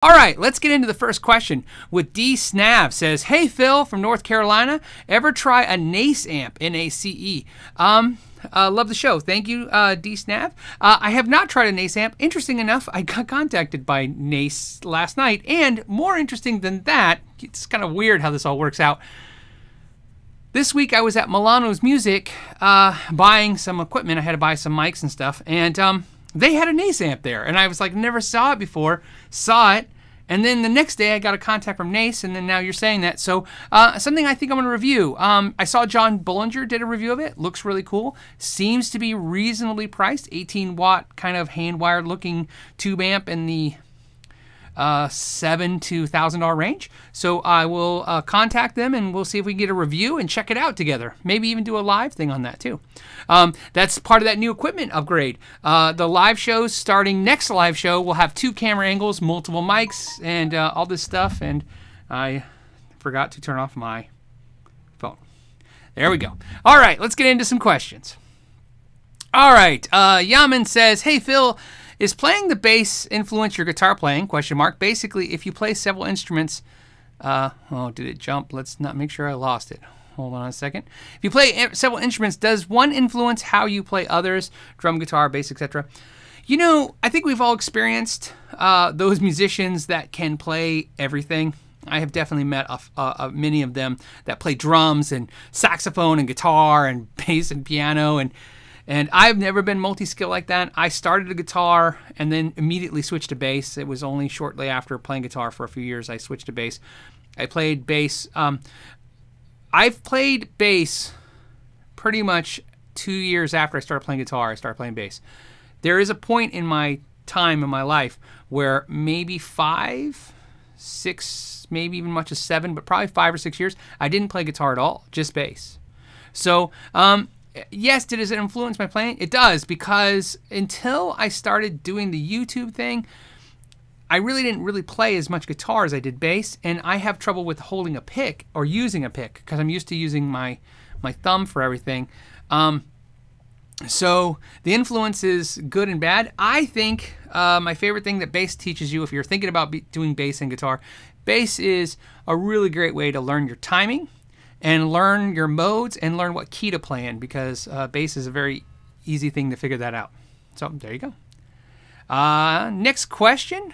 All right, let's get into the first question. With D Snav says, "Hey Phil from North Carolina, ever try a Nace amp, Nace? Love the show. Thank you, D Snav. I have not tried a Nace amp. Interesting enough, I got contacted by Nace last night, and more interesting than that, it's kind of weird how this all works out. This week I was at Milano's Music buying some equipment. I had to buy some mics and stuff, and they had a Nace amp there, and I was like, never saw it before, saw it, and then the next day I got a contact from Nace, and then now you're saying that. So something I think I'm going to review. I saw John Bullinger did a review of it. Looks really cool. Seems to be reasonably priced. 18 watt kind of hand wired looking tube amp in the $7,000 to $1,000 range. So I will contact them and we'll see if we can get a review and check it out together. Maybe even do a live thing on that too. That's part of that new equipment upgrade. The live shows starting next live show will have 2 camera angles, multiple mics, and all this stuff. And I forgot to turn off my phone. There we go. All right, let's get into some questions. All right, Yaman says, "Hey Phil, is playing the bass influence your guitar playing? Question mark. Basically, if you play several instruments, oh, did it jump? Let's not make sure I lost it. Hold on a second. If you play several instruments, does one influence how you play others? Drum, guitar, bass, etc." You know, I think we've all experienced those musicians that can play everything. I have definitely met many of them that play drums and saxophone and guitar and bass and piano, and I've never been multi-skilled like that. I started a guitar and then immediately switched to bass. It was only shortly after playing guitar for a few years I switched to bass. I played bass. I've played bass pretty much 2 years after I started playing guitar. I started playing bass. There is a point in my time in my life where maybe 5, 6, maybe even much as 7, but probably 5 or 6 years, I didn't play guitar at all, just bass. So, yes, does it influence my playing? It does, because until I started doing the YouTube thing, I really didn't play as much guitar as I did bass, and I have trouble with holding a pick or using a pick because I'm used to using my thumb for everything. So the influence is good and bad. I think my favorite thing that bass teaches you, if you're thinking about doing bass and guitar, bass is a really great way to learn your timing and learn your modes and learn what key to play in, because bass is a very easy thing to figure that out. So there you go. Next question.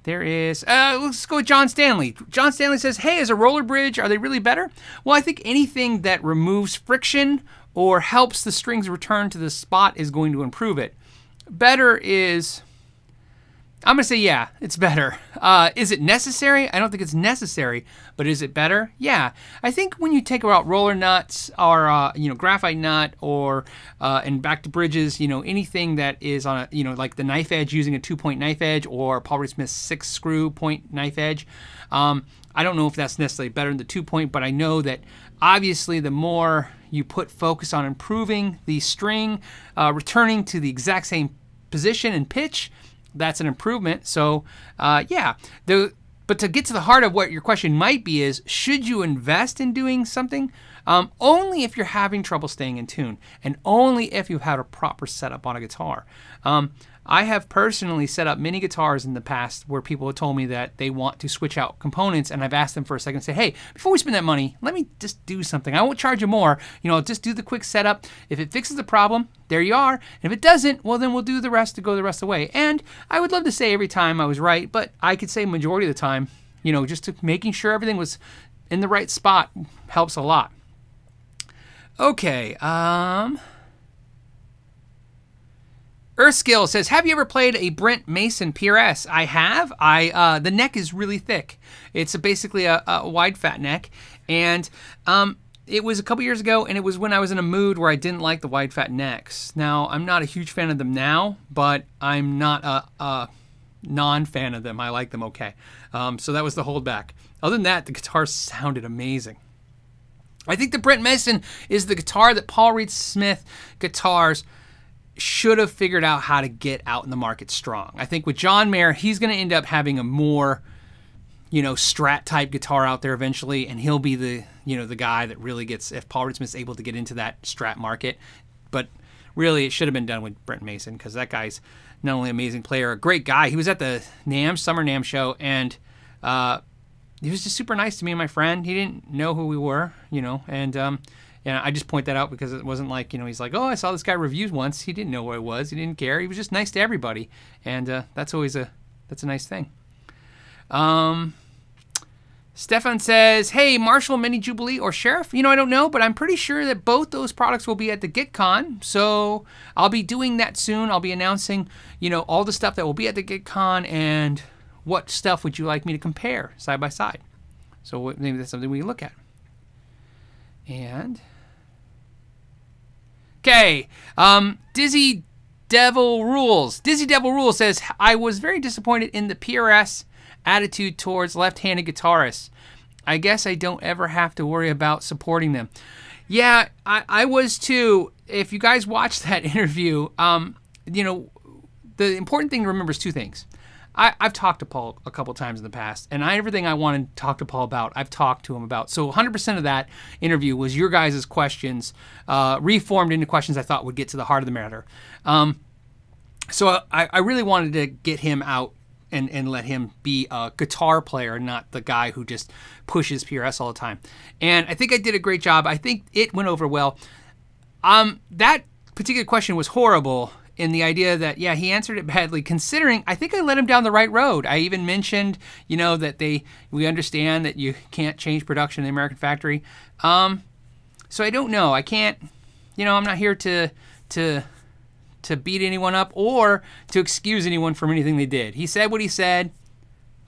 There is, let's go with John Stanley. John Stanley says, "Hey, as a roller bridge, are they really better?" Well, I think anything that removes friction or helps the strings return to the spot is going to improve it. Better is, I'm going to say, yeah, it's better. Is it necessary? I don't think it's necessary, but is it better? Yeah. I think when you take out roller nuts or, graphite nut or, and back to bridges, anything that is on a, like the knife edge using a 2-point knife edge or Paul Reed Smith's 6-screw point knife edge. I don't know if that's necessarily better than the 2-point, but I know that obviously the more you put focus on improving the string, returning to the exact same position and pitch, that's an improvement. So yeah, but to get to the heart of what your question might be is, should you invest in doing something? Only if you're having trouble staying in tune, and only if you've had a proper setup on a guitar. I have personally set up many guitars in the past where people have told me that they want to switch out components, and I've asked them for a second and say, "Hey, before we spend that money, let me just do something. I won't charge you more. Just do the quick setup. If it fixes the problem, there you are. And if it doesn't, well, then we'll do the rest to go the rest of the way." And I would love to say every time I was right, but I could say majority of the time, just to making sure everything was in the right spot helps a lot. Okay, Earthskill says, "Have you ever played a Brent Mason PRS?" I have. The neck is really thick. It's basically a wide fat neck, and it was a couple years ago, and it was when I was in a mood where I didn't like the wide fat necks. Now, I'm not a huge fan of them now, but I'm not a non-fan of them. I like them okay. So that was the holdback. Other than that, the guitar sounded amazing. I think the Brent Mason is the guitar that Paul Reed Smith guitars should have figured out how to get out in the market strong. I think with John Mayer, he's going to end up having a more, Strat type guitar out there eventually, and he'll be the, the guy that really gets, if Paul Reed Smith's able to get into that Strat market. But really, it should have been done with Brent Mason, because that guy's not only an amazing player, a great guy. He was at the Summer NAMM show, and he was just super nice to me and my friend. He didn't know who we were, you know, and I just point that out because it wasn't like, you know, he's like, oh, I saw this guy reviews once. He didn't know who I was. He didn't care. He was just nice to everybody, and that's always that's a nice thing. Stefan says, hey, Marshall Mini Jubilee or Sheriff? You know, I don't know, but I'm pretty sure that both those products will be at the GitCon, so I'll be doing that soon. I'll be announcing, you know, all the stuff that will be at the GitCon and what stuff would you like me to compare side by side. So maybe that's something we can look at. And, okay, Dizzy Devil Rules. Dizzy Devil Rules says, I was very disappointed in the PRS attitude towards left-handed guitarists. I guess I don't ever have to worry about supporting them. Yeah, I was too. If you guys watched that interview, you know, the important thing to remember is two things. I've talked to Paul a couple times in the past, and everything I wanted to talk to Paul about, I've talked to him about. So 100% of that interview was your guys' questions, reformed into questions I thought would get to the heart of the matter. So I really wanted to get him out and let him be a guitar player, not the guy who just pushes PRS all the time. And I think I did a great job. I think it went over well. That particular question was horrible in the idea that, yeah, he answered it badly, considering I think I led him down the right road. I even mentioned, you know, that we understand that you can't change production in the American factory. So I don't know. I can't, you know, I'm not here to beat anyone up or to excuse anyone from anything they did. He said what he said.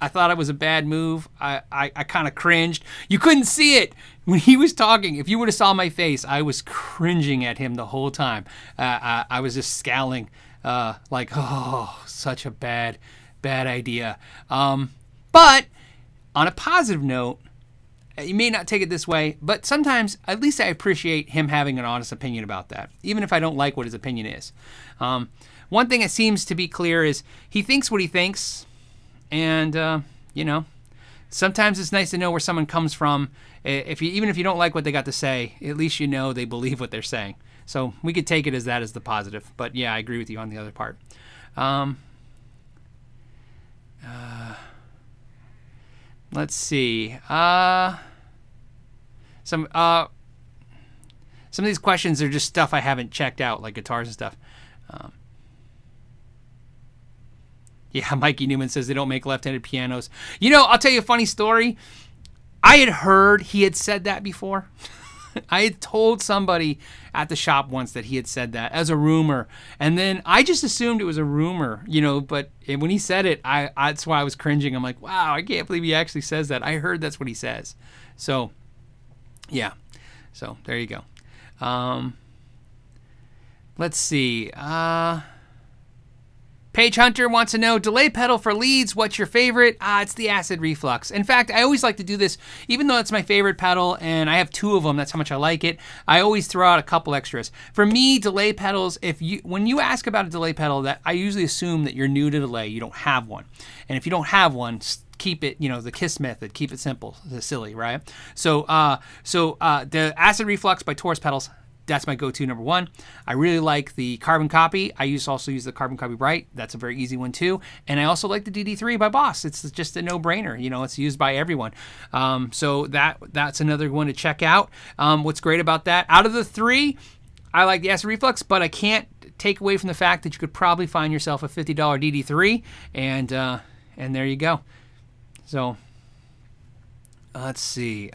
I thought it was a bad move. I kind of cringed. You couldn't see it when he was talking. If you would have saw my face, I was cringing at him the whole time. I was just scowling like, oh, such a bad idea. But on a positive note, you may not take it this way, but sometimes at least I appreciate him having an honest opinion about that, even if I don't like what his opinion is. One thing that seems to be clear is he thinks what he thinks, and you know, sometimes it's nice to know where someone comes from. Even if you don't like what they got to say, at least you know they believe what they're saying. So we could take it as that as the positive. But yeah, I agree with you on the other part. Let's see. Some of these questions are just stuff I haven't checked out, like guitars and stuff. Yeah, Mikey Newman says they don't make left-handed pianos. You know, I'll tell you a funny story. I had heard he had said that before. I had told somebody at the shop once that he had said that as a rumor, and then I just assumed it was a rumor, you know, but when he said it, that's why I was cringing. I'm like, wow, I can't believe he actually says that. I heard that's what he says. So, yeah. So, there you go. Let's see. Paige Hunter wants to know, delay pedal for leads, what's your favorite? It's the Acid Reflux. In fact, I always like to do this, even though it's my favorite pedal, and I have two of them, that's how much I like it. I always throw out a couple extras. For me, delay pedals, when you ask about a delay pedal, I usually assume that you're new to delay, you don't have one. And if you don't have one, keep it, you know, the KISS method, keep it simple, silly, right? So the Acid Reflux by Taurus Pedals, that's my go-to number one. I really like the Carbon Copy. I also use the Carbon Copy Bright. That's a very easy one too. And I also like the DD3 by Boss. It's just a no-brainer. You know, it's used by everyone. So that's another one to check out. What's great about that, out of the three, I like the Acid Reflux, but I can't take away from the fact that you could probably find yourself a $50 DD3, and there you go. So let's see.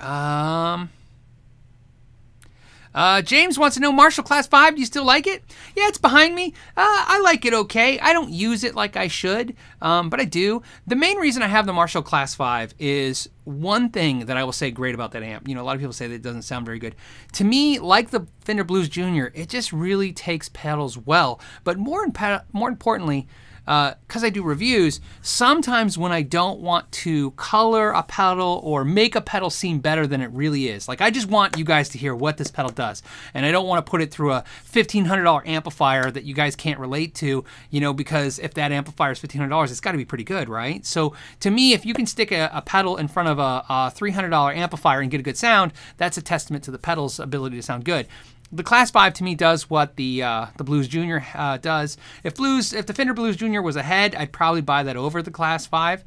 James wants to know, Marshall Class 5, do you still like it? Yeah, it's behind me. I like it okay. I don't use it like I should, but I do. The main reason I have the Marshall Class 5 is one thing that I will say great about that amp. You know, a lot of people say that it doesn't sound very good. To me, like the Fender Blues Jr., it just really takes pedals well. But more importantly, because I do reviews, sometimes when I don't want to color a pedal or make a pedal seem better than it really is, like I just want you guys to hear what this pedal does, and I don't want to put it through a $1,500 amplifier that you guys can't relate to, you know, because if that amplifier is $1,500, it's got to be pretty good, right? So to me, if you can stick a pedal in front of a $300 amplifier and get a good sound, that's a testament to the pedal's ability to sound good. the Class 5 to me does what the Blues Junior does. If the Fender Blues Junior was ahead, I'd probably buy that over the Class 5.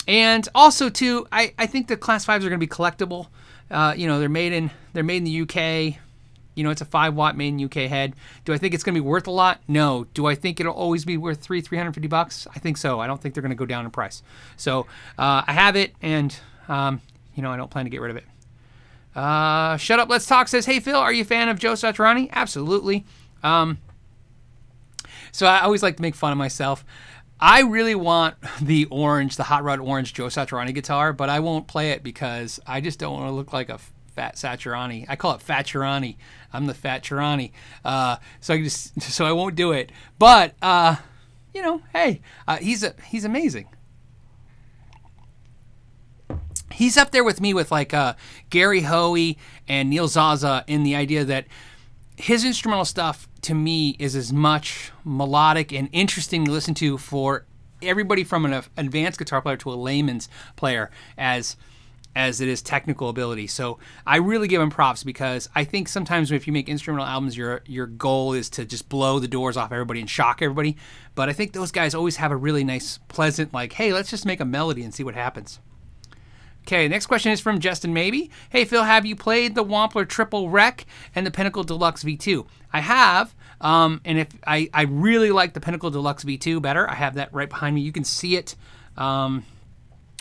And also too, I think the Class 5s are going to be collectible. You know, they're made in the UK. You know, it's a 5-watt made in UK head. Do I think it's going to be worth a lot? No. Do I think it'll always be worth $350? I think so. I don't think they're going to go down in price. So I have it, and you know, I don't plan to get rid of it. Shut Up Let's Talk says, hey Phil, are you a fan of Joe Satriani? Absolutely. So I always like to make fun of myself. I really want the Hot Rod Orange Joe Satriani guitar, but I won't play it because I just don't want to look like a fat Satriani. I call it Faturani. I'm the Faturani. So I won't do it. But you know, hey, he's amazing. He's up there with me with like Gary Hoey and Neil Zaza in the idea that his instrumental stuff to me is as much melodic and interesting to listen to for everybody from an advanced guitar player to a layman's player as it is technical ability. So I really give him props because I think sometimes if you make instrumental albums, your goal is to just blow the doors off everybody and shock everybody. But I think those guys always have a really nice, pleasant, like, hey, let's just make a melody and see what happens. Okay, next question is from Justin Maybe. Hey Phil, have you played the Wampler Triple Rec and the Pinnacle Deluxe V2? I have, and if I really like the Pinnacle Deluxe V2 better. I have that right behind me. You can see it.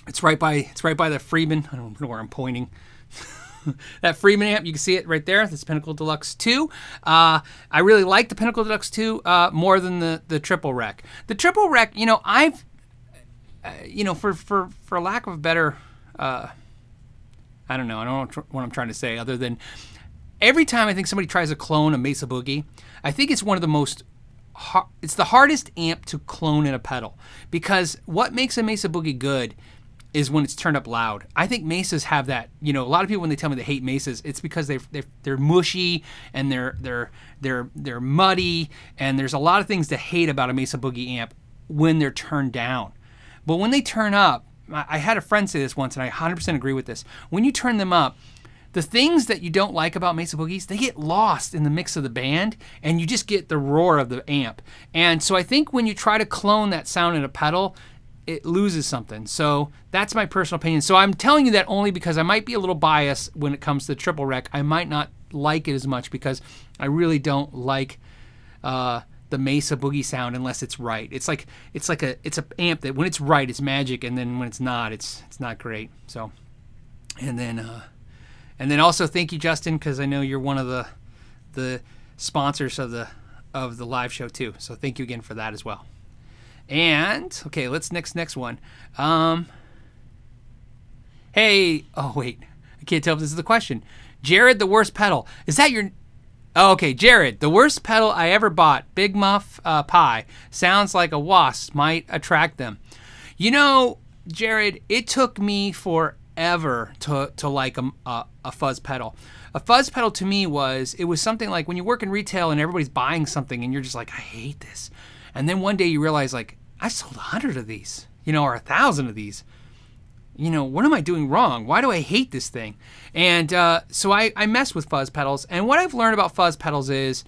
It's right by the Freeman. I don't know where I'm pointing. That Freeman amp, you can see it right there. This Pinnacle Deluxe 2. I really like the Pinnacle Deluxe 2 more than the Triple Rec. The Triple Rec, you know, I've, you know, for lack of a better, I don't know what I'm trying to say other than every time I think somebody tries to clone a Mesa Boogie, I think it's one of the most, it's the hardest amp to clone in a pedal because what makes a Mesa Boogie good is when it's turned up loud. I think Mesas have that. You know, a lot of people when they tell me they hate Mesas, it's because they're mushy and they're muddy, and there's a lot of things to hate about a Mesa Boogie amp when they're turned down. But when they turn up, I had a friend say this once, and I 100% agree with this. When you turn them up, the things that you don't like about Mesa Boogies, they get lost in the mix of the band, and you just get the roar of the amp. And so I think when you try to clone that sound in a pedal, it loses something. So that's my personal opinion. So I'm telling you that only because I might be a little biased when it comes to the Triple Rec. I might not like it as much because I really don't like the Mesa Boogie sound unless it's right. It's an amp that when it's right, it's magic, and then when it's not great. So, and then also thank you, Justin, because I know you're one of the sponsors of the live show too. So thank you again for that as well. And okay, let's next one. Hey, oh wait, I can't tell if this is the question. Jared, the worst pedal. Is that your? Oh, okay, Jared, the worst pedal I ever bought, Big Muff Pi. Sounds like a wasp might attract them. You know, Jared, it took me forever to like a fuzz pedal. A fuzz pedal to me was something like when you work in retail and everybody's buying something and you're just like, I hate this. And then one day you realize, like, I sold 100 of these, you know, or 1,000 of these. You know, what am I doing wrong? Why do I hate this thing? And so I mess with fuzz pedals. And what I've learned about fuzz pedals is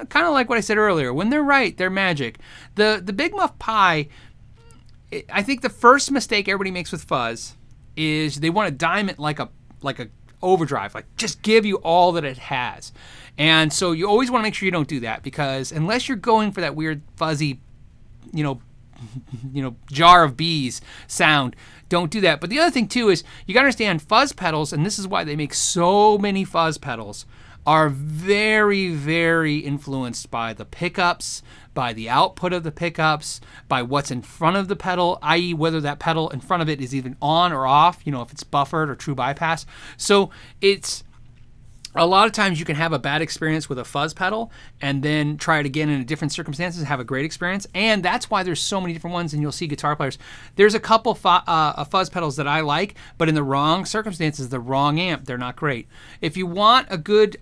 kind of like what I said earlier. When they're right, they're magic. The Big Muff Pi, I think the first mistake everybody makes with fuzz is they want to dime it like a overdrive, like just give you all that it has. And so you always want to make sure you don't do that, because unless you're going for that weird fuzzy, you know, jar of bees sound, don't do that. But the other thing too is you gotta understand fuzz pedals, and this is why they make so many fuzz pedals, are very, very influenced by the pickups, by the output of the pickups, by what's in front of the pedal, i.e. whether that pedal in front of it is even on or off, you know, if it's buffered or true bypass. So it's a lot of times you can have a bad experience with a fuzz pedal and then try it again in different circumstances and have a great experience. And that's why there's so many different ones, and you'll see guitar players. There's a couple fuzz pedals that I like, but in the wrong circumstances, the wrong amp, they're not great. If you want a good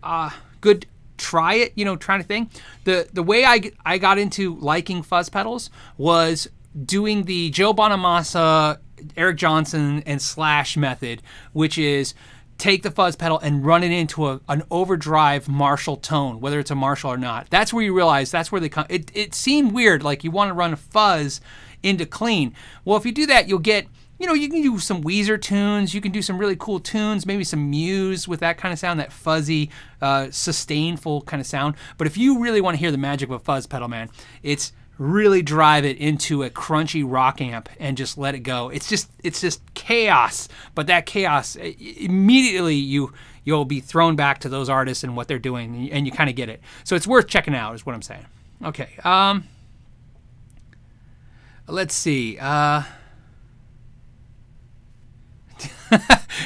try it, you know, trying to thing, the way I got into liking fuzz pedals was doing the Joe Bonamassa, Eric Johnson, and Slash method, which is take the fuzz pedal and run it into an overdrive Marshall tone, whether it's a Marshall or not. That's where you realize that's where they come. It seemed weird, like you want to run a fuzz into clean. Well, if you do that, you'll get, you know, you can do some Weezer tunes, you can do some really cool tunes, maybe some Muse with that kind of sound, that fuzzy, sustainful kind of sound. But if you really want to hear the magic of a fuzz pedal, man, it's really drive it into a crunchy rock amp and just let it go. It's just chaos. But that chaos, immediately you'll be thrown back to those artists and what they're doing, and you kind of get it. So it's worth checking out, is what I'm saying. Okay. Let's see.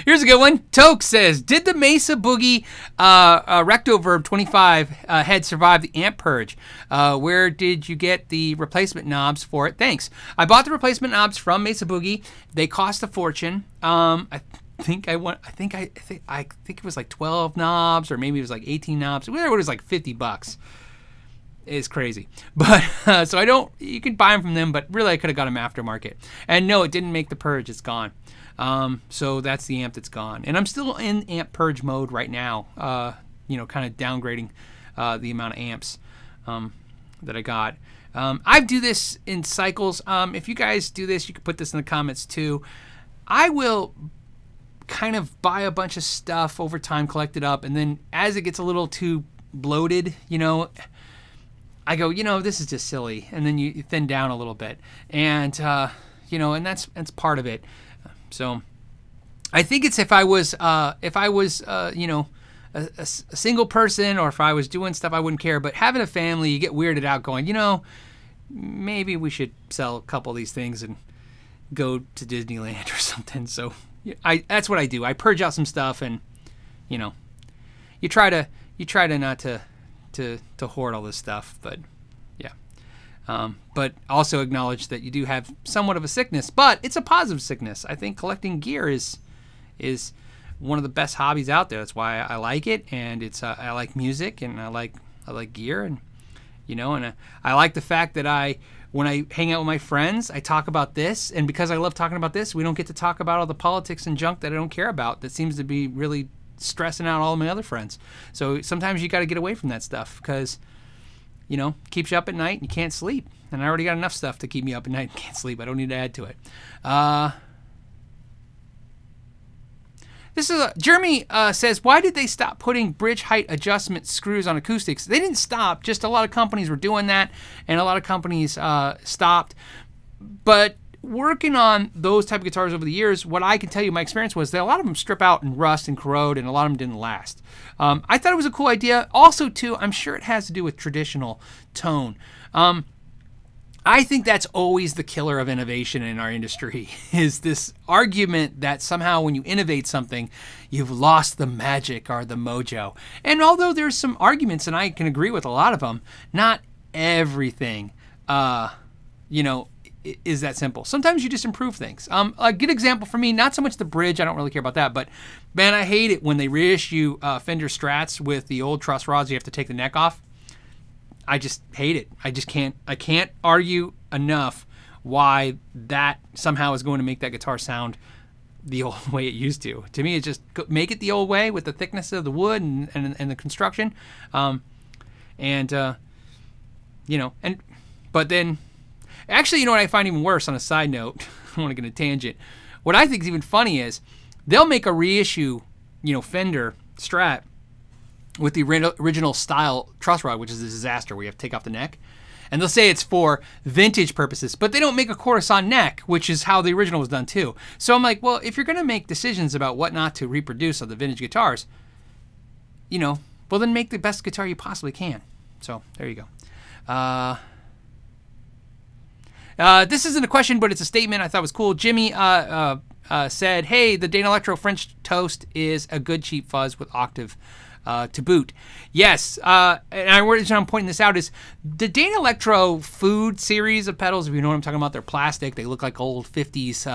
Here's a good one. Toke says, did the Mesa Boogie Rectoverb 25 head survive the amp purge? Where did you get the replacement knobs for it? Thanks. I bought the replacement knobs from Mesa Boogie. They cost a fortune. I think it was like 12 knobs, or maybe it was like 18 knobs. Whatever, it was like $50. It's crazy. But so you can buy them from them, but really I could have got them aftermarket. And no, it didn't make the purge. It's gone. So that's the amp that's gone. And I'm still in amp purge mode right now, you know, kind of downgrading the amount of amps that I got. I do this in cycles. If you guys do this, you can put this in the comments too. I will kind of buy a bunch of stuff over time, collect it up, and then as it gets a little too bloated, you know, I go, you know, this is just silly, and then you thin down a little bit, and you know, and that's part of it. So I think it's if I was you know, a single person, or if I was doing stuff I wouldn't care. But having a family, you get weirded out going, you know, maybe we should sell a couple of these things and go to Disneyland or something. So that's what I do. I purge out some stuff, and you know, you try to not to hoard all this stuff, but yeah. But also acknowledge that you do have somewhat of a sickness, but it's a positive sickness. I think collecting gear is one of the best hobbies out there. That's why I like it, and it's I like music, and I like gear, and you know, and I like the fact that when I hang out with my friends, I talk about this, and because I love talking about this, we don't get to talk about all the politics and junk that I don't care about. That seems to be really stressing out all of my other friends. So sometimes you got to get away from that stuff, because you know, keeps you up at night and you can't sleep. And I already got enough stuff to keep me up at night and can't sleep. I don't need to add to it. Jeremy says, why did they stop putting bridge height adjustment screws on acoustics? They didn't stop, just a lot of companies were doing that, and a lot of companies stopped. But working on those type of guitars over the years, what I can tell you, my experience was that a lot of them strip out and rust and corrode, and a lot of them didn't last. I thought it was a cool idea. Also, too, I'm sure it has to do with traditional tone. I think that's always the killer of innovation in our industry, is this argument that somehow when you innovate something, you've lost the magic or the mojo. And although there's some arguments, and I can agree with a lot of them, not everything, you know, is that simple. Sometimes you just improve things. A good example for me, not so much the bridge, I don't really care about that, but man, I hate it when they reissue Fender Strats with the old truss rods. You have to take the neck off. I just hate it. I can't argue enough why that somehow is going to make that guitar sound the old way it used to. To me, it's just make it the old way with the thickness of the wood and the construction. You know, but then, actually, you know what I find even worse, on a side note, I don't want to get a tangent. What I think is even funny is they'll make a reissue, you know, Fender Strat with the original style truss rod, which is a disaster, where you have to take off the neck. And they'll say it's for vintage purposes, but they don't make a Coruscant neck, which is how the original was done too. So I'm like, well, if you're going to make decisions about what not to reproduce of the vintage guitars, you know, well, then make the best guitar you possibly can. So there you go. This isn't a question, but it's a statement I thought was cool. Jimmy said, hey, the Danelectro French Toast is a good cheap fuzz with octave to boot. Yes, and the reason I'm pointing this out is the Danelectro Food series of pedals, if you know what I'm talking about, they're plastic. They look like old 50s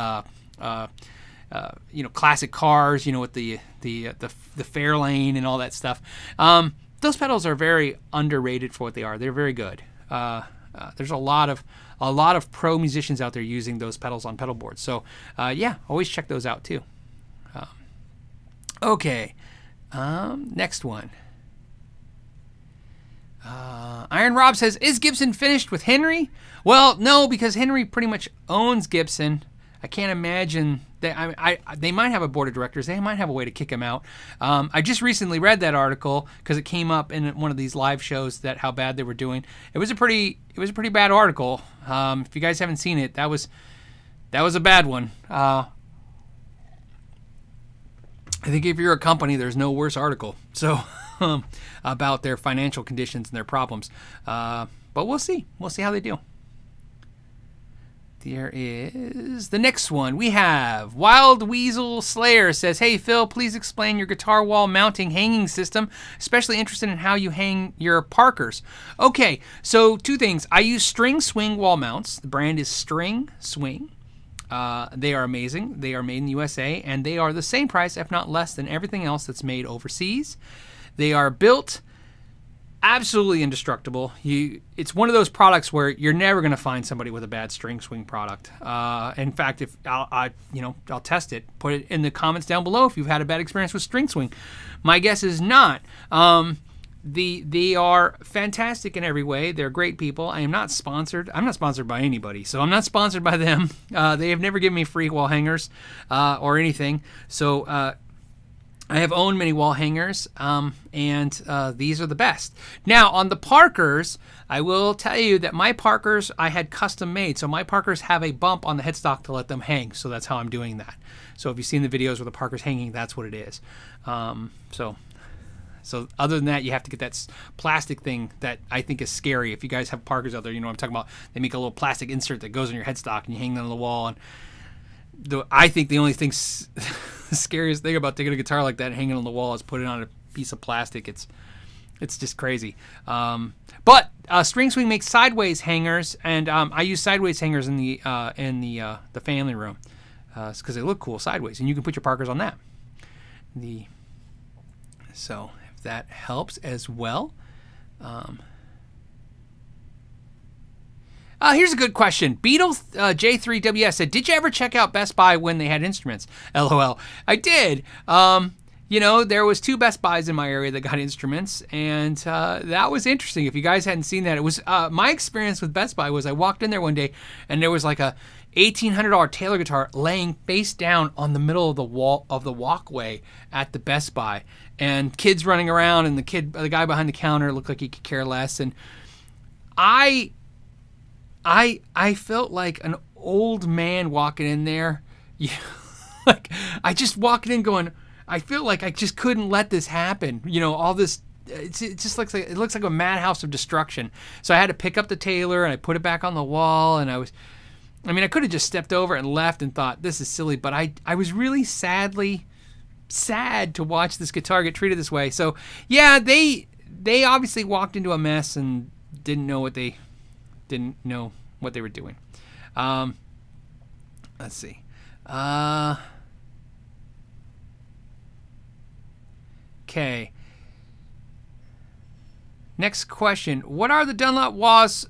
you know, classic cars, you know, with the Fairlane and all that stuff. Those pedals are very underrated for what they are. They're very good. There's a lot of pro musicians out there using those pedals on pedal boards. So yeah, always check those out too. Okay. Next one. Iron Rob says, is Gibson finished with Henry? Well, no, because Henry pretty much owns Gibson. I can't imagine that. They might have a board of directors. They might have a way to kick him out. I just recently read that article because it came up in one of these live shows that how bad they were doing. It was a pretty bad article. If you guys haven't seen it, that was a bad one. I think if you're a company, there's no worse article. So about their financial conditions and their problems. But we'll see. We'll see how they do. There is the next one. We have Wild Weasel Slayer says, hey, Phil, please explain your guitar wall mounting hanging system. Especially interested in how you hang your Parkers. Okay, so two things. I use String Swing wall mounts. The brand is String Swing. They are amazing. They are made in the USA, and they are the same price, if not less, than everything else that's made overseas. They are built absolutely indestructible. It's one of those products where you're never going to find somebody with a bad String Swing product. In fact, if I'll test it. Put it in the comments down below if you've had a bad experience with String Swing. My guess is not. They are fantastic in every way. They're great people. I am not sponsored. I'm not sponsored by anybody, so I'm not sponsored by them. They have never given me free wall hangers or anything. So I have owned many wall hangers, and these are the best. Now, on the Parkers, I will tell you that my Parkers I had custom made. So my Parkers have a bump on the headstock to let them hang. So that's how I'm doing that. So if you've seen the videos where the Parker's hanging, that's what it is. So other than that, you have to get that plastic thing that I think is scary. If you guys have Parkers out there, you know what I'm talking about. They make a little plastic insert that goes on your headstock and you hang it on the wall. And I think the only thing, the scariest thing about taking a guitar like that and hanging it on the wall is putting it on a piece of plastic. It's just crazy. But String Swing makes sideways hangers, and I use sideways hangers in the family room because they look cool sideways, and you can put your Parkers on that. So if that helps as well. Here's a good question. Beetle J3WS said, did you ever check out Best Buy when they had instruments? LOL. I did. You know, there was 2 Best Buys in my area that got instruments, and that was interesting. If you guys hadn't seen that, it was my experience with Best Buy was I walked in there one day, and there was like a $1,800 Taylor guitar laying face down on the middle of the wall of the walkway at the Best Buy, and kids running around, and the guy behind the counter looked like he could care less, and I felt like an old man walking in there. Like I just walked in going, I feel like I just couldn't let this happen. You know, all this. It just looks like a madhouse of destruction. So I had to pick up the Taylor and I put it back on the wall, and I could have just stepped over and left and thought this is silly, but I was really sad to watch this guitar get treated this way. So yeah, they obviously walked into a mess and didn't know what they were doing. Let's see. Okay. Next question. What are the Dunlop Wahs?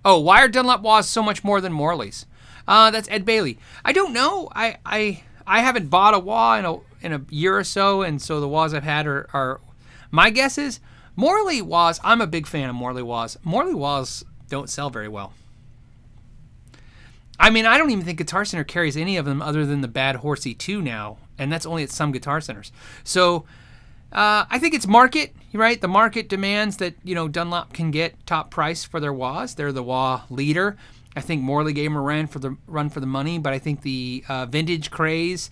Oh, why are Dunlop Wahs so much more than Morley's? That's Ed Bailey. I don't know. I haven't bought a wah in a year or so, and so the wahs I've had are my guess is Morley Wahs. I'm a big fan of Morley Wahs. Morley Wahs don't sell very well. I mean, I don't even think Guitar Center carries any of them other than the Bad Horsey 2 now, and that's only at some Guitar Centers. So I think it's market, right? The market demands that, you know, Dunlop can get top price for their wahs. They're the wah leader. I think Morley gave them a run for the money, but I think the vintage craze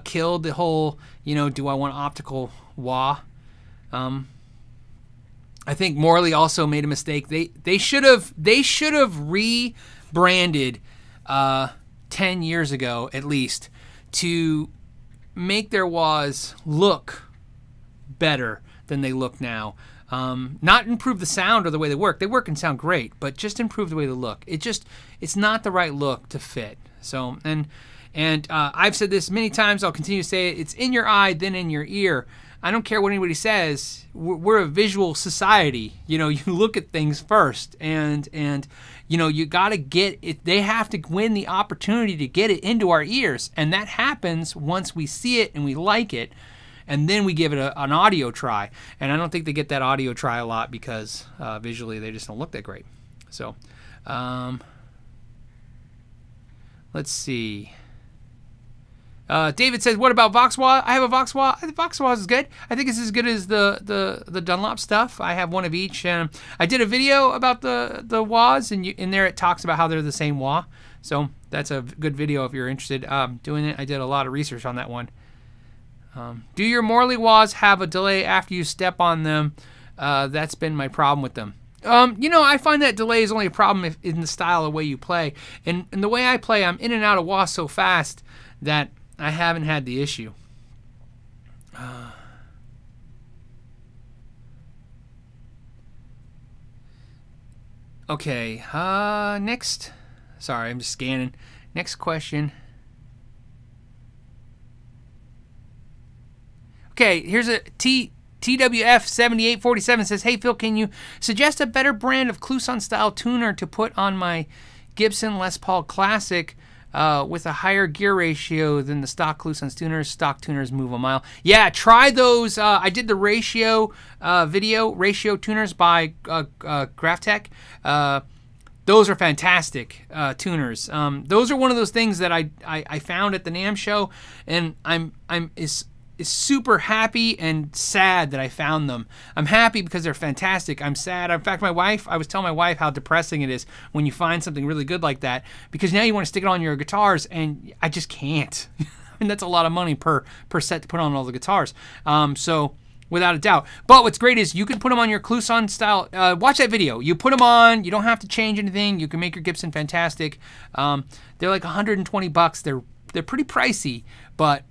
killed the whole, you know, do I want optical wah? I think Morley also made a mistake. They should have rebranded 10 years ago at least to make their wahs look better than they look now. Not improve the sound or the way they work. They work and sound great, but just improve the way they look. It's not the right look to fit. So and I've said this many times. I'll continue to say it. It's in your eye, then in your ear. I don't care what anybody says. We're a visual society. You know, you look at things first, and you know, you got to get it. They have to win the opportunity to get it into our ears, and that happens once we see it and we like it, and then we give it an audio try. And I don't think they get that audio try a lot because visually they just don't look that great. So, let's see. David says, what about Vox Wah? I have a Vox Wah. I think Vox Wah is good. I think it's as good as the Dunlop stuff. I have one of each. And I did a video about the Wahs, and in there it talks about how they're the same Wah. So that's a good video if you're interested doing it. I did a lot of research on that one. Do your Morley Wahs have a delay after you step on them? That's been my problem with them. You know, I find that delay is only a problem in the style of way you play. And the way I play, I'm in and out of Wah so fast that I haven't had the issue. Okay, next. Sorry, I'm just scanning. Next question. Okay, here's a TWF7847 says, hey Phil, can you suggest a better brand of Clouson style tuner to put on my Gibson Les Paul Classic with a higher gear ratio than the stock Clouson tuners? Stock tuners move a mile. Yeah, try those. I did the ratio ratio tuners by Graphtec. Those are fantastic tuners. Those are one of those things that I found at the NAMM show, and I'm is super happy and sad that I found them. I'm happy because they're fantastic. I'm sad. In fact, I was telling my wife how depressing it is when you find something really good like that, because now you want to stick it on your guitars, and I just can't. And that's a lot of money per set to put on all the guitars. So without a doubt. But what's great is you can put them on your Clouson style. Watch that video. You put them on. You don't have to change anything. You can make your Gibson fantastic. They're like 120 bucks. They're pretty pricey, but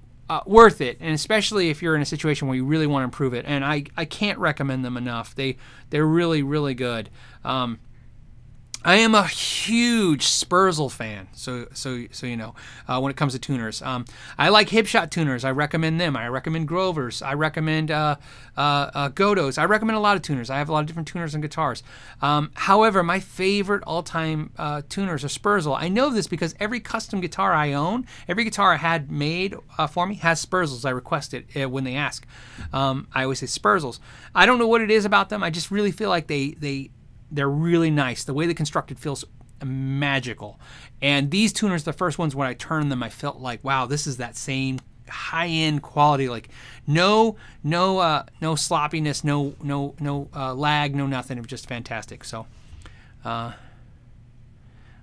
worth it, and especially if you're in a situation where you really want to improve it. And I can't recommend them enough. They're really, really good. I am a huge Spurzl fan, so you know, when it comes to tuners. I like Hipshot tuners. I recommend them. I recommend Grovers. I recommend Godos. I recommend a lot of tuners. I have a lot of different tuners and guitars. However, my favorite all-time tuners are Spurzl. I know this because every custom guitar I own, every guitar I had made for me has Spurzls. I request it when they ask. I always say Spurzls. I don't know what it is about them. I just really feel like they're really nice. The way they're constructed feels magical. And these tuners, the first ones, when I turned them, I felt like, wow, this is that same high-end quality. Like no sloppiness, no lag, no nothing. It was just fantastic. So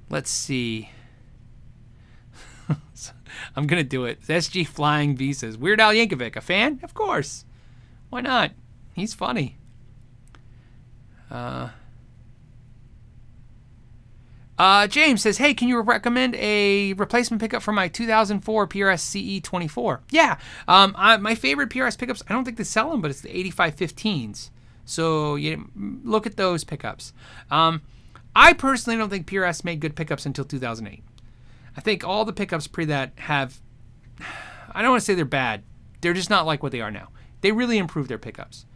let's see. I'm gonna do it. SG Flying V says, Weird Al Yankovic, a fan? Of course. Why not? He's funny. James says, hey, can you recommend a replacement pickup for my 2004 PRS CE 24? Yeah, my favorite PRS pickups, I don't think they sell them, but it's the 8515s. So you look at those pickups. I personally don't think PRS made good pickups until 2008. I think all the pickups pre that have, I don't want to say they're bad. They're just not like what they are now. They really improved their pickups.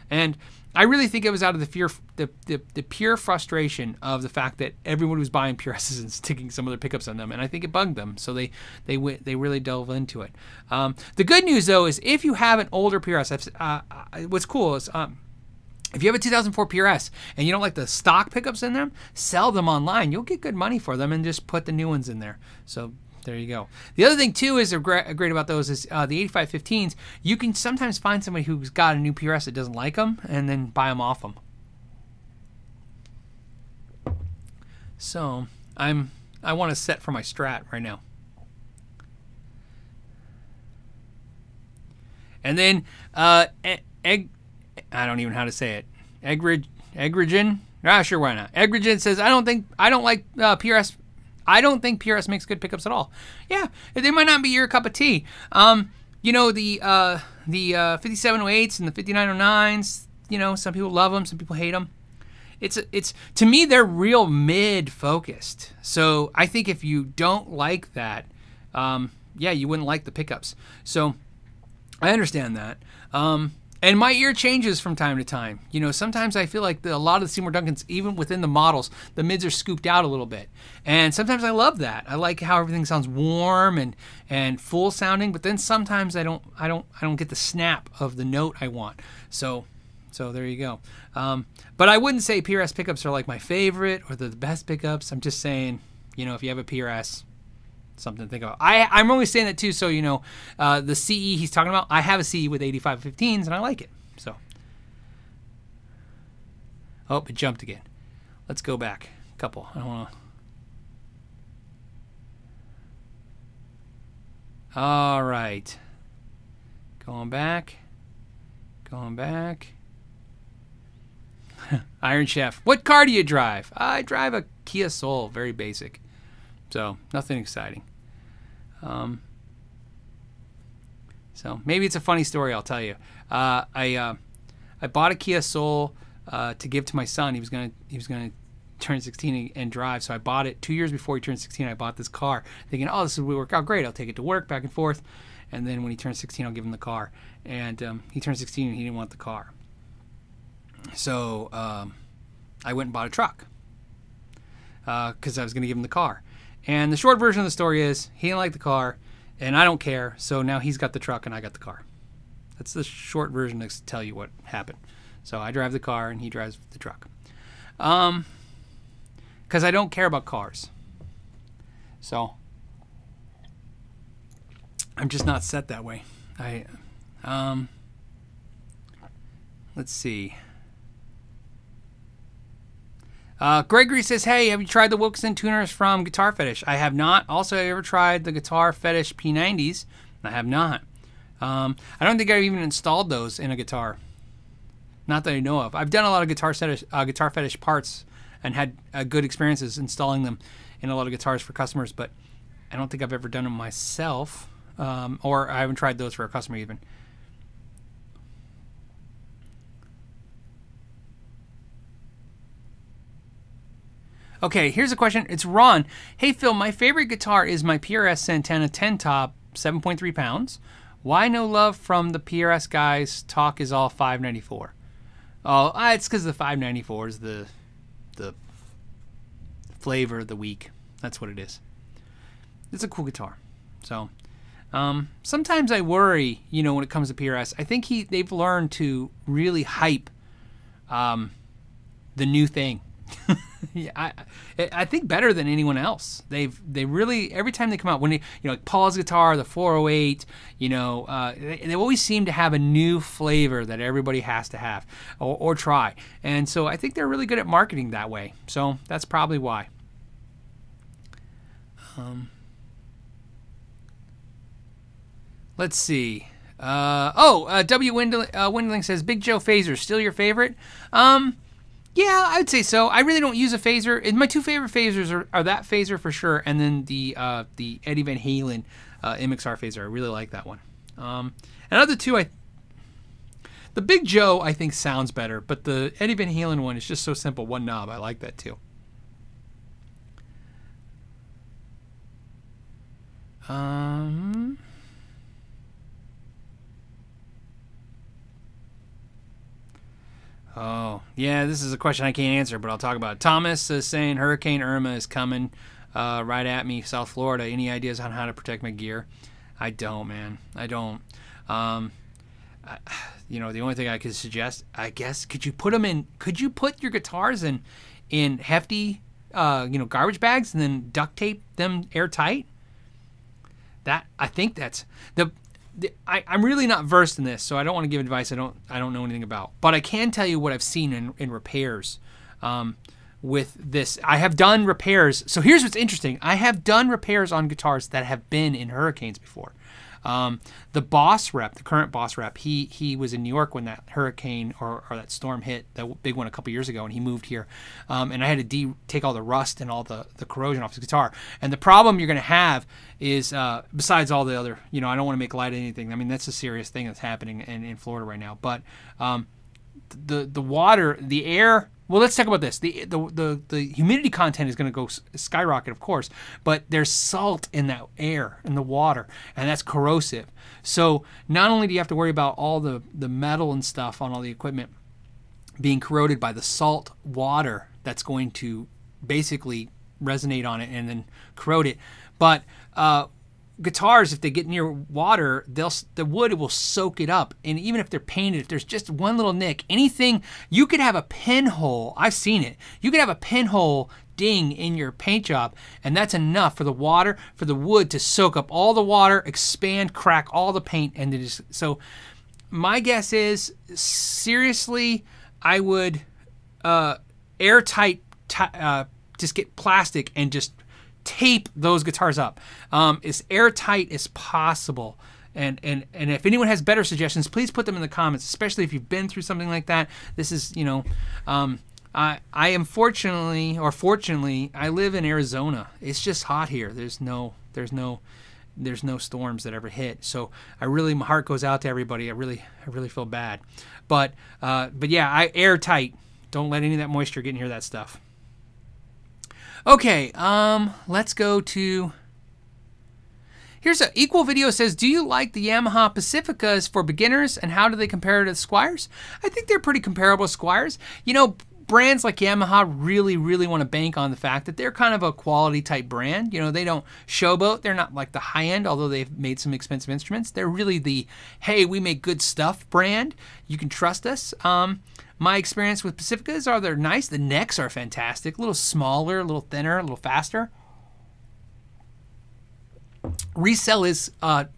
And I really think it was out of the pure frustration of the fact that everyone was buying PRSs and sticking some of their pickups on them, and I think it bugged them. So they really delve into it. The good news though is if you have an older PRS, what's cool is if you have a 2004 PRS and you don't like the stock pickups in them, sell them online. You'll get good money for them, and just put the new ones in there. So there you go. The other thing too is great about those is the 8515s. You can sometimes find somebody who's got a new PRS that doesn't like them, and then buy them off them. So I want to set for my Strat right now. And then I don't even know how to say it. Egrigen? Sure, why not? Egrigen says, I don't like PRS. I don't think PRS makes good pickups at all. Yeah, they might not be your cup of tea. You know, the 5708s and the 5909s, you know, some people love them, some people hate them. It's to me, they're real mid-focused. So I think if you don't like that, yeah, you wouldn't like the pickups. So I understand that. And my ear changes from time to time. You know, sometimes I feel like a lot of the Seymour Duncans, even within the models, the mids are scooped out a little bit. And sometimes I love that. I like how everything sounds warm and full sounding, but then sometimes I don't get the snap of the note I want. So there you go. But I wouldn't say PRS pickups are like my favorite or they're the best pickups. I'm just saying, you know, if you have a PRS, something to think about. I'm only saying that too, so you know, the CE he's talking about, I have a CE with 8515s and I like it. So, oh, it jumped again. Let's go back a couple. I don't want to. All right, going back. Iron Chef, what car do you drive? I drive a Kia Soul, very basic. So nothing exciting. So maybe it's a funny story. I'll tell you. I bought a Kia Soul to give to my son. He was gonna turn 16 and drive. So I bought it 2 years before he turned 16. I bought this car, thinking, oh, this will work out great. I'll take it to work back and forth. And then when he turns 16, I'll give him the car. And he turned 16 and he didn't want the car. So I went and bought a truck because I was going to give him the car. And the short version of the story is he didn't like the car, and I don't care, so now he's got the truck and I got the car. That's the short version to tell you what happened. So I drive the car and he drives the truck. Because I don't care about cars. So I'm just not set that way. Let's see. Gregory says, hey, have you tried the Wilkinson tuners from Guitar Fetish? I have not. Also, have you ever tried the Guitar Fetish P90s? I have not. I don't think I've even installed those in a guitar. Not that I know of. I've done a lot of Guitar Fetish parts and had good experiences installing them in a lot of guitars for customers, but I don't think I've ever done them myself, or I haven't tried those for a customer even. Okay, here's a question. It's Ron. Hey, Phil, my favorite guitar is my PRS Santana 10 top, 7.3 pounds. Why no love from the PRS guys? Talk is all 594. Oh, it's because the 594 is the flavor of the week. That's what it is. It's a cool guitar. So sometimes I worry, you know, when it comes to PRS. I think they've learned to really hype the new thing. Yeah, I think better than anyone else. They really, every time they come out, when they, you know, like Paul's guitar, the 408, you know, they always seem to have a new flavor that everybody has to have or try. And so I think they're really good at marketing that way. So that's probably why. Let's see. W. Windling says, Big Joe phaser, still your favorite? Yeah, I'd say so. I really don't use a phaser. My two favorite phasers are that phaser for sure, and then the Eddie Van Halen MXR phaser. I really like that one. Another two, the Big Joe I think sounds better, but the Eddie Van Halen one is just so simple. One knob. I like that too. Oh, yeah, this is a question I can't answer, but I'll talk about it. Thomas is saying Hurricane Irma is coming right at me, South Florida. Any ideas on how to protect my gear? I don't, man. I don't. You know, the only thing I could suggest, I guess, could you put your guitars in hefty, you know, garbage bags and then duct tape them airtight? I think that's I'm really not versed in this, so I don't want to give advice I don't know anything about. But I can tell you what I've seen in repairs with this. I have done repairs. So here's what's interesting. I have done repairs on guitars that have been in hurricanes before. The Boss rep, the current Boss rep, he was in New York when that hurricane or that storm hit, that big one a couple years ago, and he moved here. And I had to take all the rust and all the corrosion off his guitar. And the problem you're going to have is, besides all the other, you know, I don't want to make light of anything. I mean, that's a serious thing that's happening in Florida right now. But the water, the air well, let's talk about this. The humidity content is going to go skyrocket, of course, but there's salt in that air, in the water, and that's corrosive. So not only do you have to worry about all the metal and stuff on all the equipment being corroded by the salt water that's going to basically resonate on it and then corrode it, but guitars, if they get near water, the wood will soak it up. And even if they're painted, if there's just one little nick, anything, you could have a pinhole. I've seen it. You could have a pinhole ding in your paint job, and that's enough for the water, for the wood to soak up all the water, expand, crack all the paint, and so my guess is, seriously, I would airtight, just get plastic and just tape those guitars up as airtight as possible. And if anyone has better suggestions, please put them in the comments, especially if you've been through something like that. This is, you know, I am fortunately, I live in Arizona. It's just hot here. There's no storms that ever hit. So my heart goes out to everybody. I really feel bad. But yeah, airtight. Don't let any of that moisture get near that stuff. Okay, let's go to, here's an equal video. Says, do you like the Yamaha Pacificas for beginners, and how do they compare to the Squiers? I think they're pretty comparable to Squiers. You know, brands like Yamaha really want to bank on the fact that they're kind of a quality type brand. You know, they don't showboat. They're not like the high end, although they've made some expensive instruments. They're really the, hey, we make good stuff brand. You can trust us. My experience with Pacificas are they're nice. The necks are fantastic. A little smaller, a little thinner, a little faster. Resell is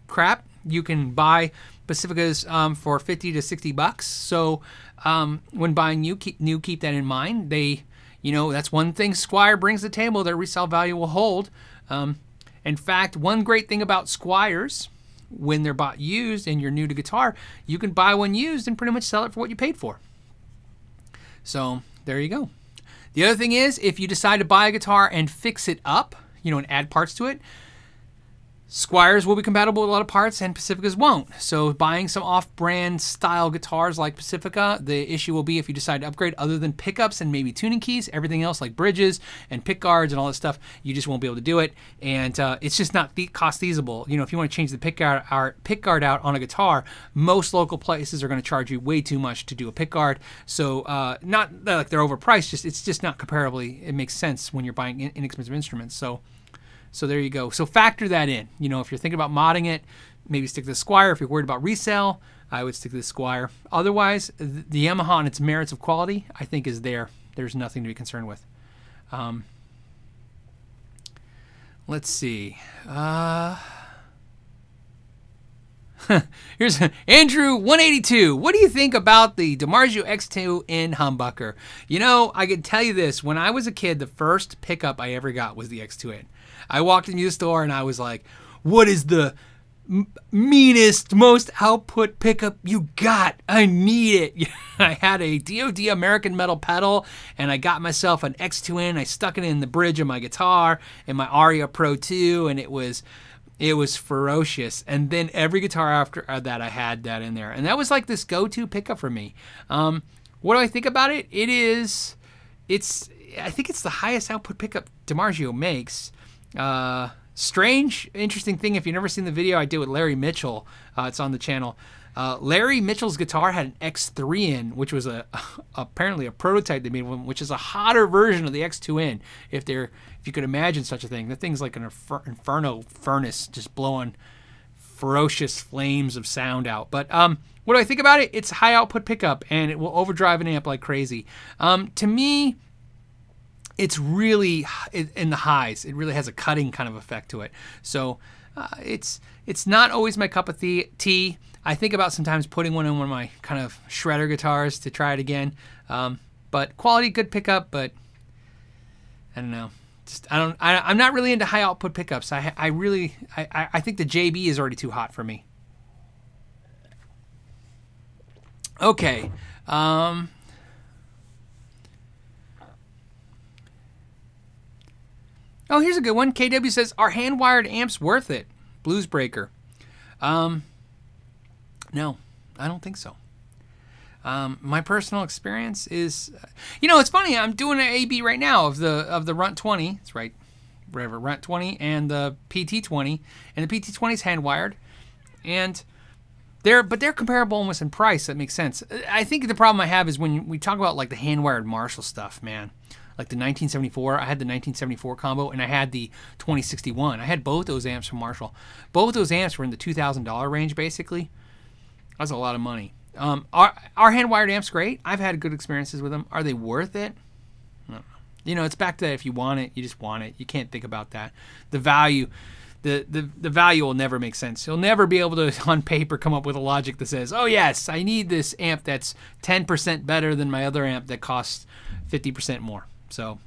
crap. You can buy Pacificas for 50 to 60 bucks. So when buying new, keep that in mind. They, you know, that's one thing Squier brings to the table. Their resale value will hold. In fact, one great thing about Squiers, when they're bought used and you're new to guitar, you can buy one used and pretty much sell it for what you paid for. So there you go. The other thing is, if you decide to buy a guitar and fix it up, you know, and add parts to it, Squiers will be compatible with a lot of parts and Pacificas won't. So buying some off-brand style guitars like Pacifica, the issue will be if you decide to upgrade other than pickups and maybe tuning keys, everything else like bridges and pick guards and all that stuff, you just won't be able to do it. And it's just not cost feasible. You know, if you want to change the pick guard out on a guitar, most local places are going to charge you way too much to do a pick guard. So not like they're overpriced, it's just not comparably, it makes sense when you're buying inexpensive instruments. So there you go. So factor that in. You know, if you're thinking about modding it, maybe stick to the Squier. If you're worried about resale, I would stick to the Squier. Otherwise, the Yamaha on its merits of quality, I think, is there. There's nothing to be concerned with. Let's see. Here's Andrew 182. What do you think about the Dimarzio X2N humbucker? You know, I can tell you this. When I was a kid, the first pickup I ever got was the X2N. I walked into the store and I was like, what is the meanest, most output pickup you got? I need it. I had a DOD American metal pedal and I got myself an X2N. I stuck it in the bridge of my guitar and my Aria Pro 2, and it was ferocious. And then every guitar after that, I had that in there. And that was like this go-to pickup for me. What do I think about it? I think it's the highest output pickup Dimarzio makes. Strange, interesting thing, if you've never seen the video I did with Larry Mitchell, it's on the channel. Larry Mitchell's guitar had an X3N, which was apparently a prototype they made, which is a hotter version of the X2N. If you could imagine such a thing, the thing's like an inferno furnace, just blowing ferocious flames of sound out. But what do I think about it? It's a high output pickup, and it will overdrive an amp like crazy. To me, it's really in the highs. It really has a cutting kind of effect to it. So it's not always my cup of tea. I think about sometimes putting one in one of my kind of shredder guitars to try it again. But quality, good pickup, but I don't know. I'm not really into high output pickups. I think the JB is already too hot for me. Okay. Oh, here's a good one. KW says, are hand-wired amps worth it? Bluesbreaker. No, I don't think so. My personal experience is, it's funny. I'm doing an A/B right now of the Runt 20. That's right, whatever, Runt 20 and the PT20, and the PT20 is hand wired, and they're comparable almost in price. That makes sense. I think the problem I have is when we talk about like the hand wired Marshall stuff, man. Like the 1974, I had the 1974 combo, and I had the 2061. I had both those amps from Marshall. Both those amps were in the $2,000 range, basically. That's a lot of money. Are hand-wired amps great? I've had good experiences with them. Are they worth it? No. It's back to that. If you want it, you just want it. You can't think about that. The value, the value will never make sense. You'll never be able to, on paper, come up with a logic that says, oh, yes, I need this amp that's 10% better than my other amp that costs 50% more. So,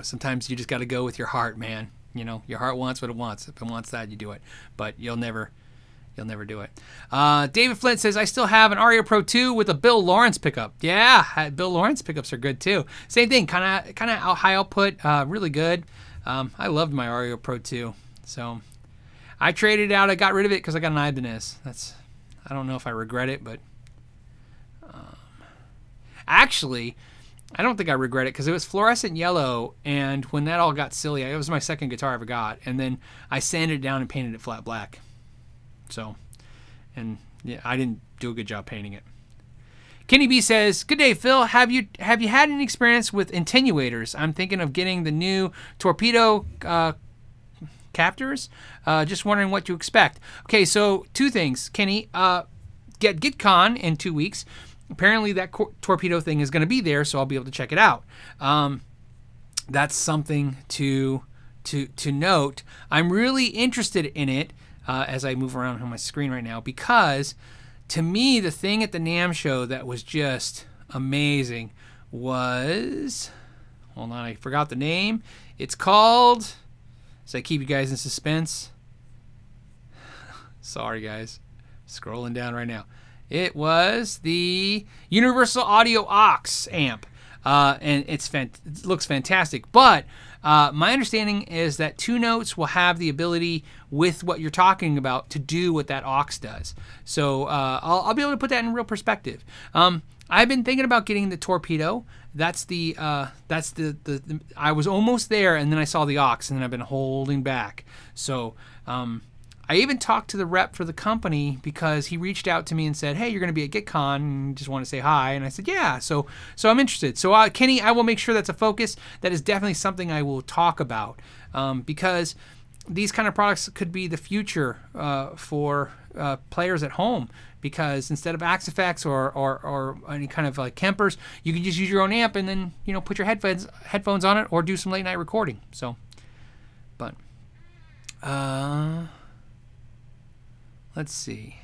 sometimes you just got to go with your heart, man. Your heart wants what it wants. If it wants that, you do it. But you'll never do it. David Flint says, I still have an Ario Pro 2 with a Bill Lawrence pickup. Yeah, Bill Lawrence pickups are good too. Same thing, kind of high output, really good. I loved my Ario Pro 2. So I traded it out. I got rid of it because I got an Ibanez. I don't know if I regret it, but actually, I don't think I regret it because it was fluorescent yellow, and when that all got silly, it was my second guitar I ever got, and then I sanded it down and painted it flat black. So, and yeah, I didn't do a good job painting it. Kenny B says, good day, Phil. Have you had any experience with attenuators? I'm thinking of getting the new torpedo captors. Just wondering what to expect. Okay, so two things, Kenny. Get GitCon in 2 weeks. Apparently that torpedo thing is going to be there, so I'll be able to check it out. That's something to note. I'm really interested in it as I move around on my screen right now, because to me the thing at the NAMM show that was just amazing was, hold on, I forgot the name. It's called, so I keep you guys in suspense. Sorry guys, scrolling down right now. It was the Universal Audio Aux amp, and it looks fantastic. But my understanding is that 2Notes will have the ability with what you're talking about to do what that aux does. So I'll be able to put that in real perspective. I've been thinking about getting the torpedo. That's the I was almost there, and then I saw the aux, and then I've been holding back. So I even talked to the rep for the company because he reached out to me and said, hey, you're going to be at GitCon and just want to say hi. And I said, yeah, so I'm interested. So Kenny, I will make sure that's a focus. That is definitely something I will talk about because these kind of products could be the future for players at home, because instead of Axe Effects or any kind of like Kempers, you can just use your own amp and then, put your headphones on it or do some late night recording. So, but let's see.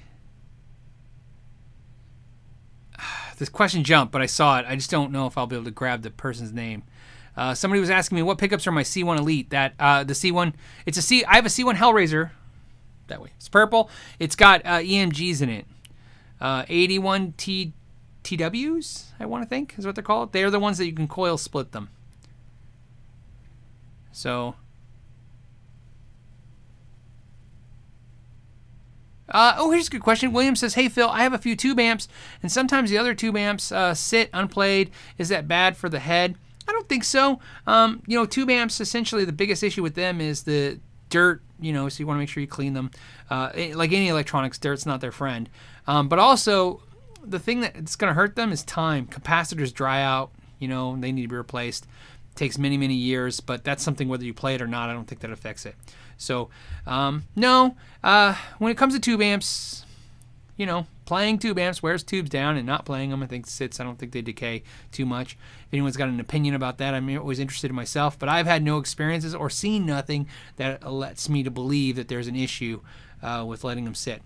This question jumped, but I saw it. I just don't know if I'll be able to grab the person's name. Somebody was asking me what pickups are my C1 Elite. That the C1, it's a C. I have a C1 Hellraiser. That way, it's purple. It's got EMGs in it. 81 TWs, I want to think is what they're called. They're the ones that you can coil split them. So. Here's a good question. William says, hey, Phil, I have a few tube amps, and sometimes the other tube amps sit unplayed. Is that bad for the head? I don't think so. Tube amps, essentially the biggest issue with them is the dirt, so you want to make sure you clean them. Like any electronics, dirt's not their friend. But also, the thing that's going to hurt them is time. Capacitors dry out, they need to be replaced. It takes many, many years, but that's something whether you play it or not, I don't think that affects it. So, no, when it comes to tube amps, playing tube amps wears tubes down, and not playing them, I don't think they decay too much. If anyone's got an opinion about that, I'm always interested in myself, but I've had no experiences or seen nothing that lets me to believe that there's an issue with letting them sit.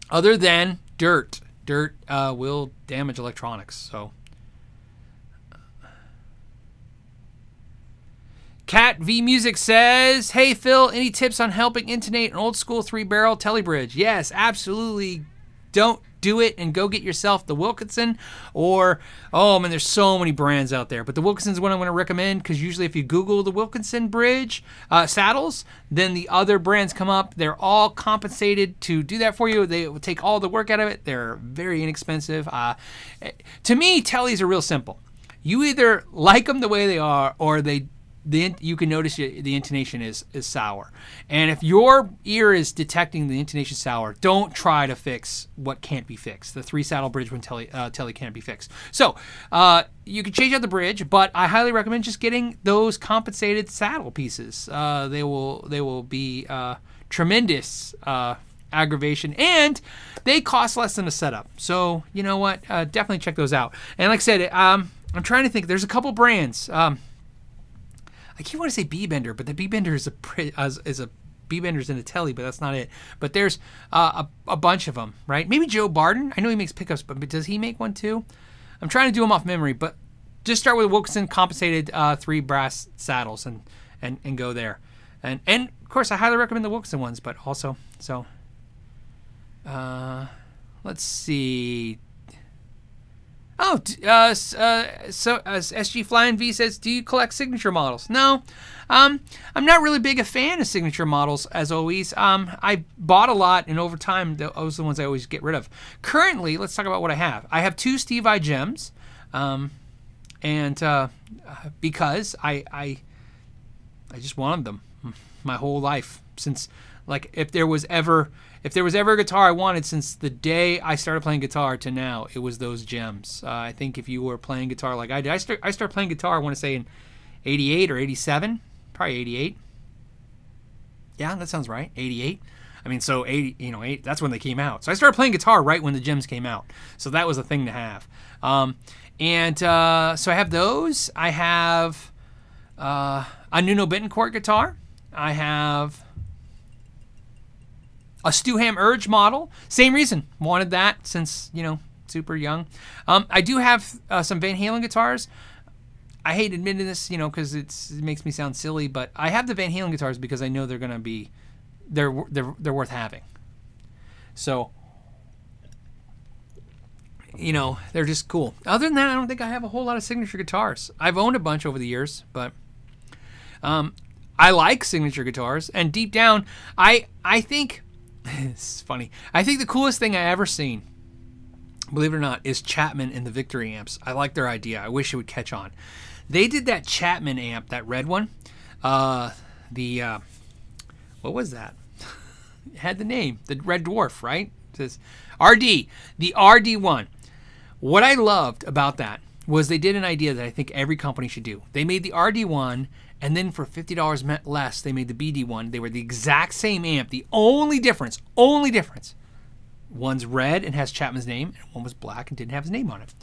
Other than dirt. Dirt will damage electronics, so. Cat V Music says, hey Phil, any tips on helping intonate an old school 3-barrel Tele bridge? Yes, absolutely. Don't do it and go get yourself the Wilkinson, or, oh man, there's so many brands out there, but the Wilkinson's one I'm going to recommend, because usually if you Google the Wilkinson bridge saddles, then the other brands come up. They're all compensated to do that for you. They will take all the work out of it. They're very inexpensive. To me, Teles are real simple. You either like them the way they are, or you can notice the intonation is sour. And if your ear is detecting the intonation sour, don't try to fix what can't be fixed. The 3-saddle bridge when Tele can't be fixed. So you can change out the bridge, but I highly recommend just getting those compensated saddle pieces. They will be tremendous aggravation, and they cost less than a setup. So you know what? Definitely check those out. And like I said, I'm trying to think. There's a couple brands. I keep wanting to say B-Bender, but the B-Bender is a B-Bender's in a Tele, but that's not it. But there's a bunch of them, right? Maybe Joe Barden. I know he makes pickups, but does he make one too? I'm trying to do them off memory, but just start with Wilkinson compensated 3 brass saddles and go there. And of course, I highly recommend the Wilkinson ones, but also, so let's see. Oh, SG Flying V says, do you collect signature models? No, I'm not really big a fan of signature models, as always. I bought a lot, and over time, those are the ones I always get rid of. Currently, let's talk about what I have. I have 2 Steve I gems, because I just wanted them my whole life, since, like, if there was ever a guitar I wanted since the day I started playing guitar to now, it was those gems. I think if you were playing guitar like I did, I started playing guitar, I want to say in 88 or 87, probably 88. Yeah, that sounds right, 88. I mean, so 80, that's when they came out. So I started playing guitar right when the gems came out. So that was a thing to have. So I have those. I have a Nuno Bittencourt guitar. I have a Stu-Ham Urge model. Same reason. Wanted that since, super young. I do have some Van Halen guitars. I hate admitting this, because it makes me sound silly, but I have the Van Halen guitars because I know they're going to be, they're worth having. So, they're just cool. Other than that, I don't think I have a whole lot of signature guitars. I've owned a bunch over the years, but I like signature guitars. And deep down, I think, it's funny, I think the coolest thing I ever seen, believe it or not, is Chapman and the Victory amps. I like their idea. I wish it would catch on. They did that Chapman amp, that red one. What was that? It had the name, the Red Dwarf, right? It says RD, the RD1. What I loved about that was they did an idea that I think every company should do. They made the RD1, and then for $50 less, they made the BD1. They were the exact same amp. The only difference, one's red and has Chapman's name, and one was black and didn't have his name on it.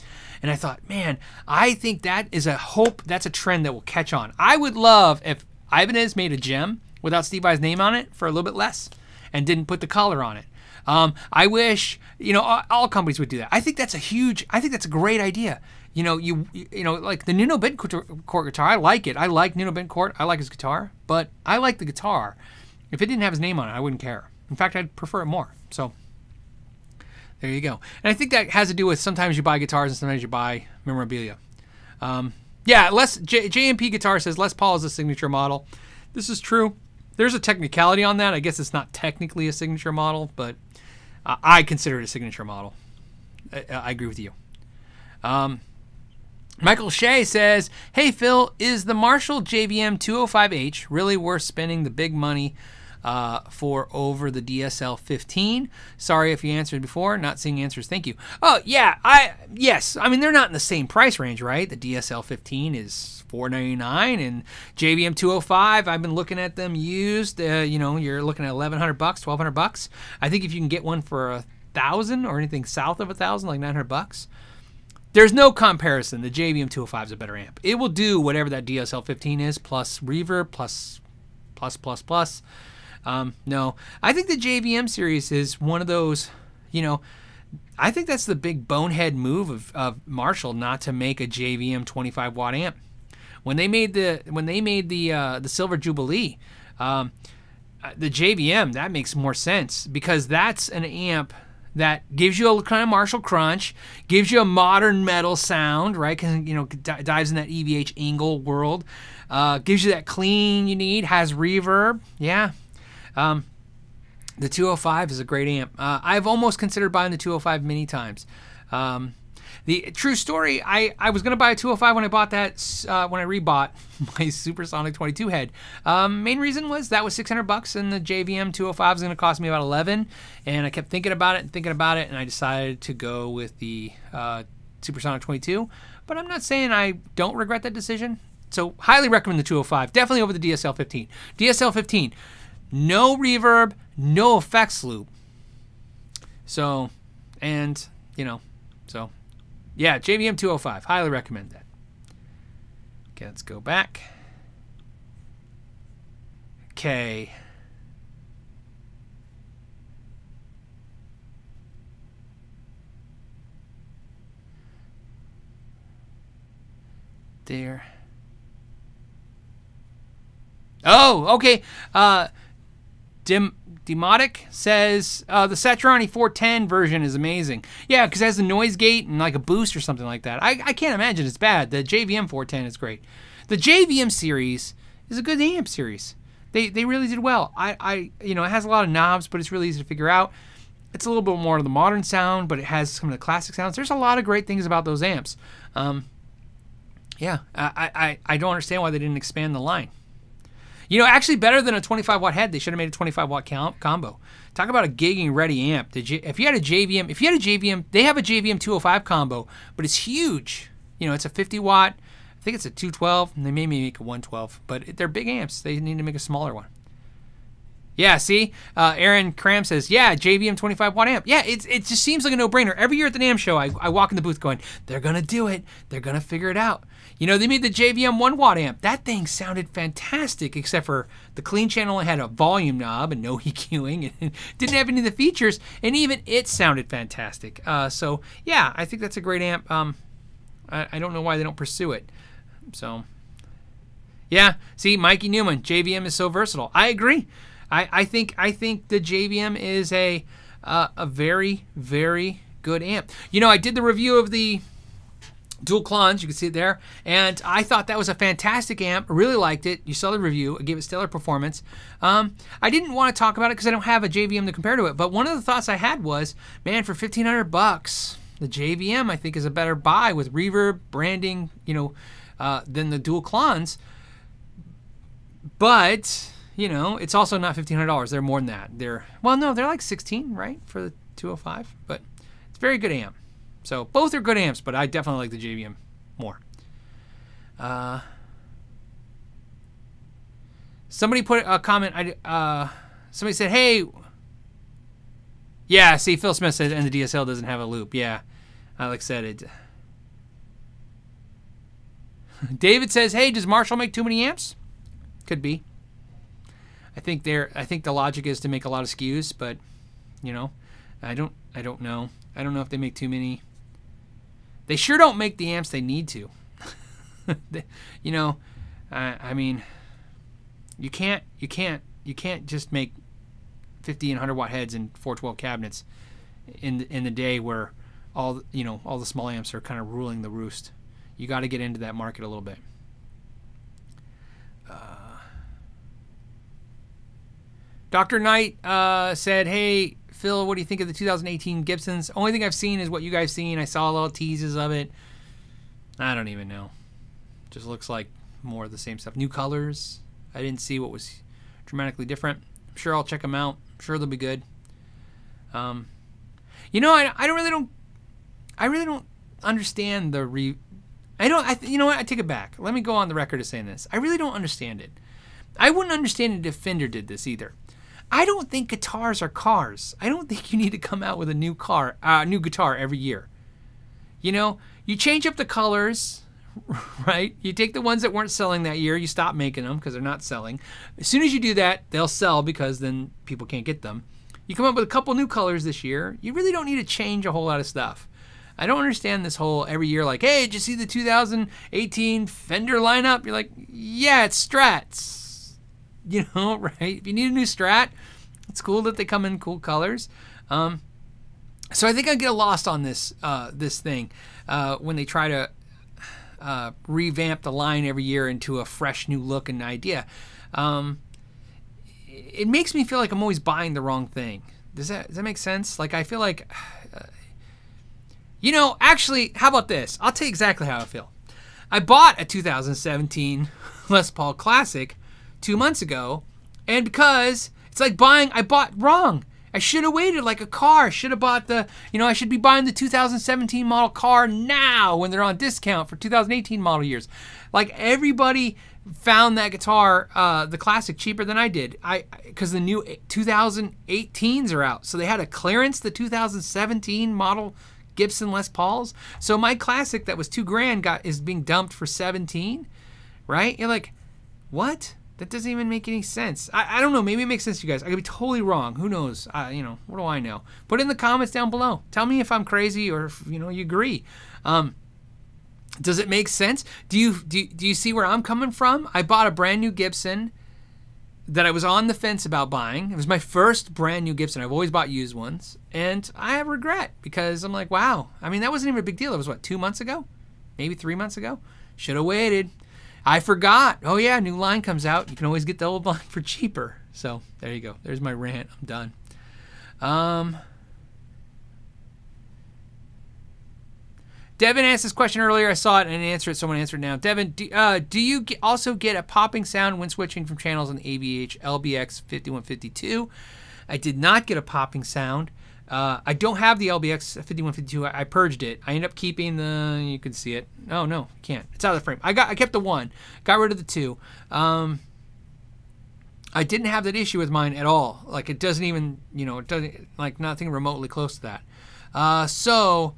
And I thought, man, I think that is that's a trend that will catch on. I would love if Ibanez made a gem without Steve Vai's name on it for a little bit less and didn't put the color on it. I wish, all companies would do that. I think that's a great idea. Like the Nuno Bittencourt guitar, I like it. I like Nuno Bittencourt. I like his guitar, but I like the guitar. If it didn't have his name on it, I wouldn't care. In fact, I'd prefer it more. So there you go. And I think that has to do with sometimes you buy guitars and sometimes you buy memorabilia. Yeah, JMP Guitar says Les Paul is a signature model. This is true. There's a technicality on that. I guess it's not technically a signature model, but I consider it a signature model. I agree with you. Michael Shea says, hey Phil, is the Marshall JVM 205H really worth spending the big money for over the DSL 15? Sorry if you answered before, not seeing answers, thank you. Oh yeah, yes. I mean, they're not in the same price range, right? The DSL 15 is $499 and JVM 205, I've been looking at them used, you're looking at $1,100, $1,200. I think if you can get one for $1,000 or anything south of $1,000, like $900, there's no comparison. The JVM 205 is a better amp. It will do whatever that DSL 15 is, plus reverb, plus. No, I think the JVM series is one of those, I think that's the big bonehead move of Marshall not to make a JVM 25 watt amp. When they made the Silver Jubilee, the JVM, that makes more sense because that's an amp. that gives you a kind of Marshall crunch, gives you a modern metal sound, right? Because, you know, dives in that EVH angle world, gives you that clean you need, has reverb. Yeah. The 205 is a great amp. I've almost considered buying the 205 many times. The true story, I was going to buy a 205 when I bought that, when I rebought my Supersonic 22 head. Main reason was that was $600 and the JVM 205 is going to cost me about 11, and I kept thinking about it, and I decided to go with the Supersonic 22. But I'm not saying I don't regret that decision. So highly recommend the 205, definitely over the DSL 15. DSL 15, no reverb, no effects loop. So, and, you know, so... yeah, JVM 205. Highly recommend that. Okay, let's go back. Okay. There. Oh, okay. Demotic says the Satriani 410 version is amazing. Yeah, because it has a noise gate and like a boost or something like that. I can't imagine it's bad. The JVM 410 is great. The JVM series is a good amp series. They really did well. You know, it has a lot of knobs, but it's really easy to figure out. It's a little bit more of the modern sound, but it has some of the classic sounds. There's a lot of great things about those amps. Yeah, I don't understand why they didn't expand the line. You know, actually better than a 25 watt head, they should have made a 25 watt combo. Talk about a gigging ready amp. If you had a JVM, they have a JVM 205 combo, but it's huge. You know, it's a 50 watt, I think it's a 212, and they may make a 112, but they're big amps. They need to make a smaller one. Yeah, see? Aaron Cram says, yeah, JVM 25 watt amp. Yeah, it just seems like a no-brainer. Every year at the NAMM show, I walk in the booth going, they're going to do it. They're going to figure it out. You know, they made the JVM 1 watt amp. That thing sounded fantastic, except for the clean channel had a volume knob and no EQing, and didn't have any of the features, and even it sounded fantastic. So, yeah, I think that's a great amp. I don't know why they don't pursue it. So, yeah, see, Mikey Newman, JVM is so versatile. I agree. I think the JVM is a very, very good amp. You know, I did the review of the dual clones, you can see it there, and I thought that was a fantastic amp. I really liked it. You saw the review. I gave it stellar performance. I didn't want to talk about it because I don't have a JVM to compare to it, but one of the thoughts I had was, man, for $1,500, the JVM I think is a better buy with reverb, branding, you know, than the dual clones. But you know, it's also not $1,500. They're more than that. Well, no, they're like $16, right, for the 205. But it's a very good amp. So both are good amps, but I definitely like the JVM more. Somebody put a comment. Somebody said, "Hey, yeah." See, Phil Smith said, "And the DSL doesn't have a loop." Yeah, like I said, it. David says, "Hey, does Marshall make too many amps?" Could be. I think the logic is to make a lot of SKUs, but you know, I don't know. I don't know if they make too many. They sure don't make the amps they need to. You know, I mean, you can't just make 50 and 100 watt heads and 412 cabinets in the day where all the small amps are kind of ruling the roost. You got to get into that market a little bit. Dr. Knight said, "Hey, Phil, what do you think of the 2018 Gibsons? Only thing I've seen is what you guys seen. I saw little teases of it. I don't even know. Just looks like more of the same stuff. New colors. I didn't see what was dramatically different. I'm sure I'll check them out. I'm sure they'll be good. You know, I really don't understand the you know what? I take it back. Let me go on the record as saying this. I really don't understand it. I wouldn't understand it if Fender did this either. I don't think guitars are cars. I don't think you need to come out with a new guitar every year. You know, you change up the colors, right? You take the ones that weren't selling that year, you stop making them because they're not selling. As soon as you do that, they'll sell because then people can't get them. You come up with a couple new colors this year. You really don't need to change a whole lot of stuff. I don't understand this whole every year like, hey, did you see the 2018 Fender lineup? You're like, yeah, it's Strats. You know, right? If you need a new Strat, it's cool that they come in cool colors. So I think I get lost on this this thing when they try to revamp the line every year into a fresh new look and idea. It makes me feel like I'm always buying the wrong thing. Does that make sense? Like, I feel like, you know, actually, how about this? I'll tell you exactly how I feel. I bought a 2017 Les Paul Classic 2 months ago, and because it's like I bought wrong. I should have waited like a car. I should have bought the, you know, I should be buying the 2017 model car now when they're on discount for 2018 model years. Like, everybody found that guitar, the Classic, cheaper than I did. Because the new 2018s are out. So they had to clearance the 2017 model Gibson Les Pauls. So my Classic that was $2,000 is being dumped for 17, right? You're like, what? That doesn't even make any sense. I don't know. Maybe it makes sense to you guys. I could be totally wrong. Who knows? You know, what do I know? Put it in the comments down below. Tell me if I'm crazy or if, you know, you agree. Does it make sense? Do you see where I'm coming from? I bought a brand new Gibson that I was on the fence about buying. It was my first brand new Gibson. I've always bought used ones. And I have regret because I'm like, wow. I mean, that wasn't even a big deal. It was, what, 2 months ago? Maybe 3 months ago? Should have waited. I forgot. Oh, yeah, new line comes out. You can always get the old line for cheaper. So there you go. There's my rant. I'm done. Devin asked this question earlier. I saw it and answered it. Someone answered it now. Devin, do you also get a popping sound when switching from channels on the AVH LBX 5152? I did not get a popping sound. I don't have the LBX 5152. I purged it. I ended up keeping the, you can see it. Oh, no, can't. It's out of the frame. I kept the 1. Got rid of the 2. I didn't have that issue with mine at all. Like, it doesn't even, you know, it doesn't, like, nothing remotely close to that. So,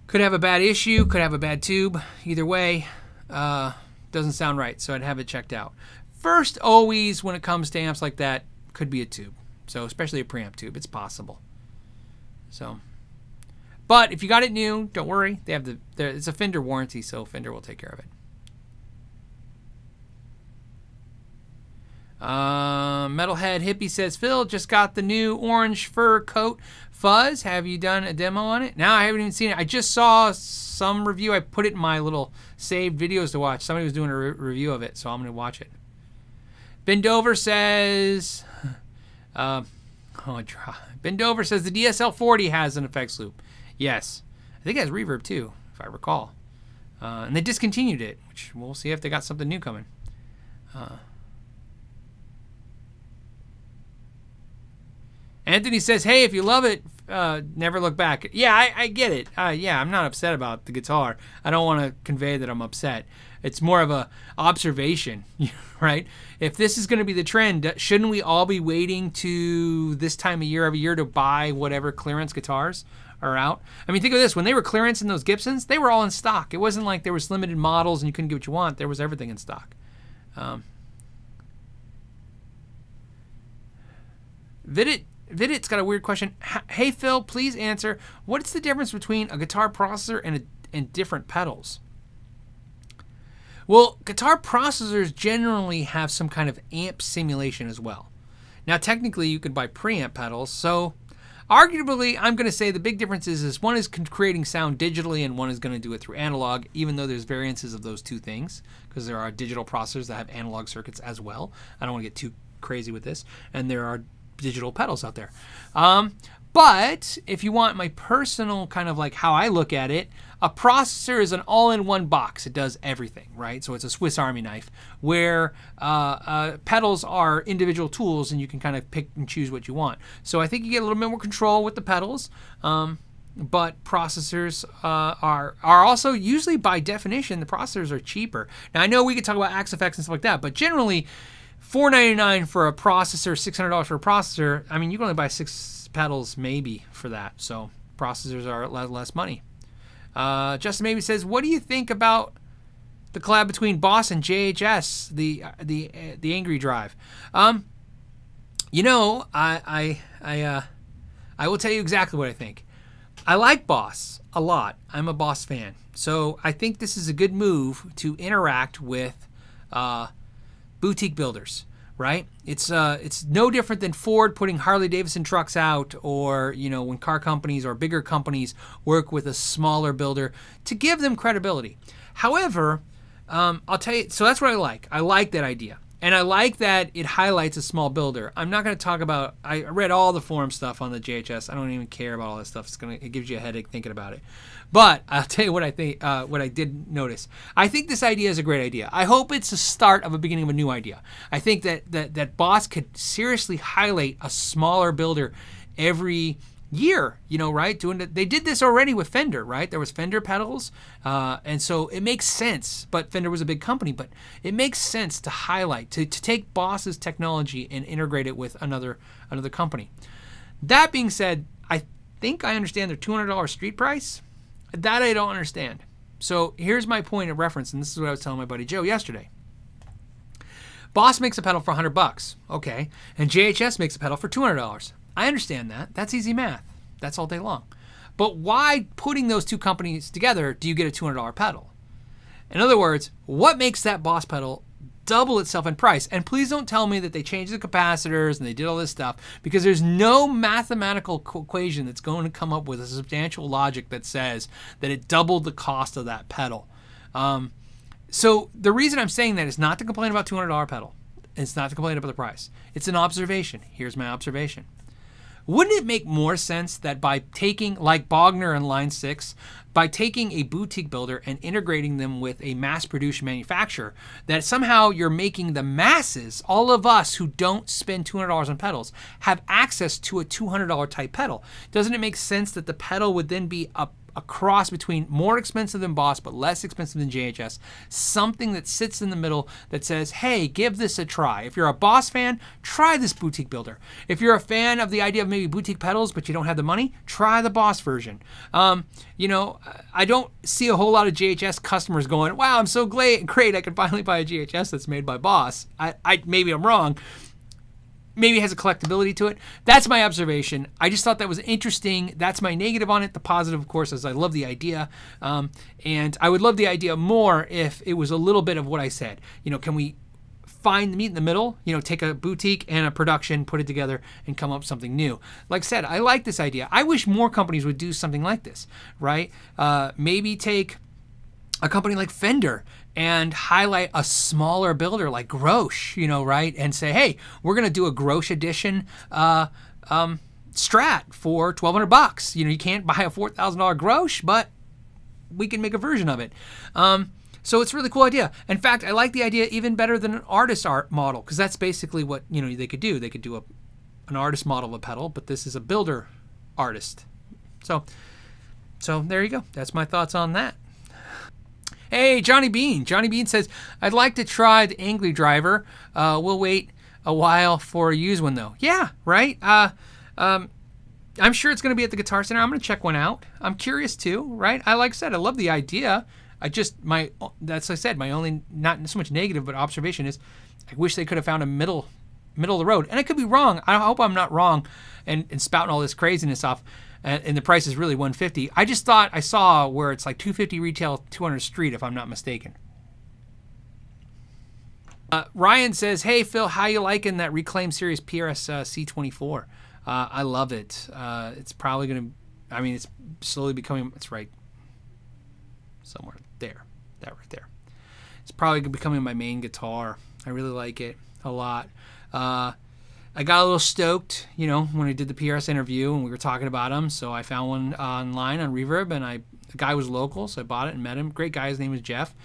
could have a bad issue, could have a bad tube. Either way, doesn't sound right, so I'd have it checked out. First, always, when it comes to amps like that, could be a tube. So, especially a preamp tube, it's possible. So, but if you got it new, don't worry. They have it's a Fender warranty, so Fender will take care of it. Metalhead Hippie says, Phil, just got the new orange fur coat fuzz. Have you done a demo on it? No, I haven't even seen it. I just saw some review. I put it in my little saved videos to watch. Somebody was doing a review of it, so I'm going to watch it. Bendover says... Bendover says the DSL 40 has an effects loop. Yes. I think it has reverb too, if I recall. And they discontinued it, which we'll see if they got something new coming. Anthony says, hey, if you love it, never look back. Yeah, I get it. Yeah, I'm not upset about the guitar. I don't want to convey that I'm upset. It's more of a observation, right? If this is going to be the trend, shouldn't we all be waiting to this time of year every year to buy whatever clearance guitars are out? I mean, think of this. When they were clearancing those Gibsons, they were all in stock. It wasn't like there was limited models and you couldn't get what you want. There was everything in stock. Vidit's got a weird question. Hey, Phil, please answer. What's the difference between a guitar processor and different pedals? Well, guitar processors generally have some kind of amp simulation as well. Now, technically, you can buy preamp pedals, so arguably, I'm going to say the big difference is one is creating sound digitally and one is going to do it through analog, even though there's variances of those two things, because there are digital processors that have analog circuits as well. I don't want to get too crazy with this, and there are digital pedals out there. But if you want my personal kind of like how I look at it, a processor is an all-in-one box. It does everything, right? So it's a Swiss Army knife where pedals are individual tools and you can kind of pick and choose what you want. So I think you get a little bit more control with the pedals, but processors are also usually by definition, the processors are cheaper. Now I know we could talk about Axe effects and stuff like that, but generally $499 for a processor, $600 for a processor. I mean, you can only buy 6 pedals maybe for that. So processors are less money. Justin maybe says, what do you think about the collab between Boss and JHS, the Angry Drive? You know, I will tell you exactly what I think. I like Boss a lot. I'm a Boss fan. So I think this is a good move to interact with boutique builders, right? It's no different than Ford putting Harley Davidson trucks out, or when car companies or bigger companies work with a smaller builder to give them credibility. However, I'll tell you, so that's what I like. I like that idea. And I like that it highlights a small builder. I'm not going to talk about, I read all the forum stuff on the JHS. I don't even care about all that stuff. It gives you a headache thinking about it. But I'll tell you what I think, what I did notice. I think this idea is a great idea. I hope it's the start of a beginning of a new idea. I think that Boss could seriously highlight a smaller builder every year, right? They did this already with Fender, right? There was Fender pedals, and so it makes sense. But Fender was a big company, but it makes sense to highlight, to take Boss's technology and integrate it with another company. That being said, I think I understand their $200 street price. That I don't understand. So here's my point of reference, and this is what I was telling my buddy Joe yesterday. Boss makes a pedal for $100, okay, and JHS makes a pedal for $200. I understand that. That's easy math. That's all day long. But why, putting those two companies together, do you get a $200 pedal? In other words, what makes that Boss pedal double itself in price? And please don't tell me that they changed the capacitors and they did all this stuff, because there's no mathematical equation that's going to come up with a substantial logic that says that it doubled the cost of that pedal. So the reason I'm saying that is not to complain about $200 pedal. It's not to complain about the price. It's an observation. Here's my observation. Wouldn't it make more sense that by taking, like Bogner and Line 6, by taking a boutique builder and integrating them with a mass-produced manufacturer, that somehow you're making the masses, all of us who don't spend $200 on pedals, have access to a $200 type pedal? Doesn't it make sense that the pedal would then be a cross between more expensive than Boss but less expensive than JHS, something that sits in the middle that says, hey, give this a try. If you're a Boss fan, try this boutique builder. If you're a fan of the idea of maybe boutique pedals but you don't have the money, try the Boss version. I don't see a whole lot of JHS customers going, wow, I'm so great, I can finally buy a JHS that's made by Boss. Maybe I'm wrong. Maybe it has a collectability to it. That's my observation. I just thought that was interesting. That's my negative on it. The positive, of course, is I love the idea. And I would love the idea more if it was a little bit of what I said. Can we find the meet in the middle? Take a boutique and a production, put it together, and come up with something new. Like I said, I like this idea. I wish more companies would do something like this, right? Maybe take a company like Fender and highlight a smaller builder like Grosch, right? And say, hey, we're going to do a Grosch edition Strat for $1,200. You can't buy a $4,000 Grosch, but we can make a version of it. So it's a really cool idea. In fact, I like the idea even better than an artist art model, because that's basically what they could do. They could do an artist model of a pedal, but this is a builder artist. So there you go. That's my thoughts on that. Hey, Johnny Bean. Johnny Bean says, I'd like to try the Angry Driver. We'll wait a while for a used one, though. Yeah, right? I'm sure it's going to be at the Guitar Center. I'm going to check one out. I'm curious, too, right? Like I said, I love the idea. That's like I said, my only, not so much negative, but observation is I wish they could have found a middle of the road. And I could be wrong. I hope I'm not wrong and spouting all this craziness off. And the price is really $150. I just thought I saw where it's like $250 retail, $200 street, if I'm not mistaken. Ryan says, hey, Phil, how you liking that Reclaimed Series PRS C24? I love it. It's probably going to, it's slowly becoming, it's right somewhere there, that right there. It's probably becoming my main guitar. I really like it a lot. I got a little stoked, when I did the PRS interview and we were talking about them. So I found one online on Reverb, and the guy was local, so I bought it and met him. Great guy. His name was Jeff.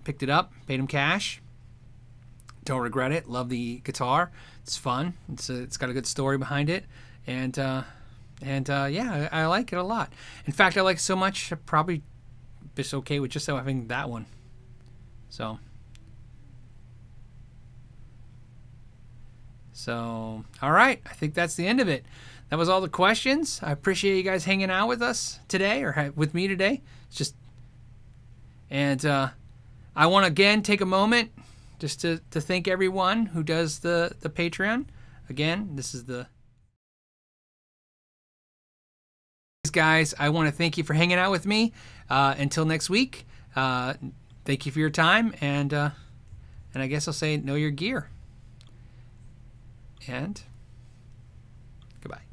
Picked it up, paid him cash. Don't regret it. Love the guitar. It's fun. It's got a good story behind it, and yeah, I like it a lot. In fact, I like it so much, I probably just okay with just having that one. So, all right, I think that's the end of it. That was all the questions. I appreciate you guys hanging out with us today, or with me today. And I want to again take a moment just to thank everyone who does the Patreon. Again, this is guys. I want to thank you for hanging out with me. Until next week, thank you for your time, and I guess I'll say know your gear. and goodbye.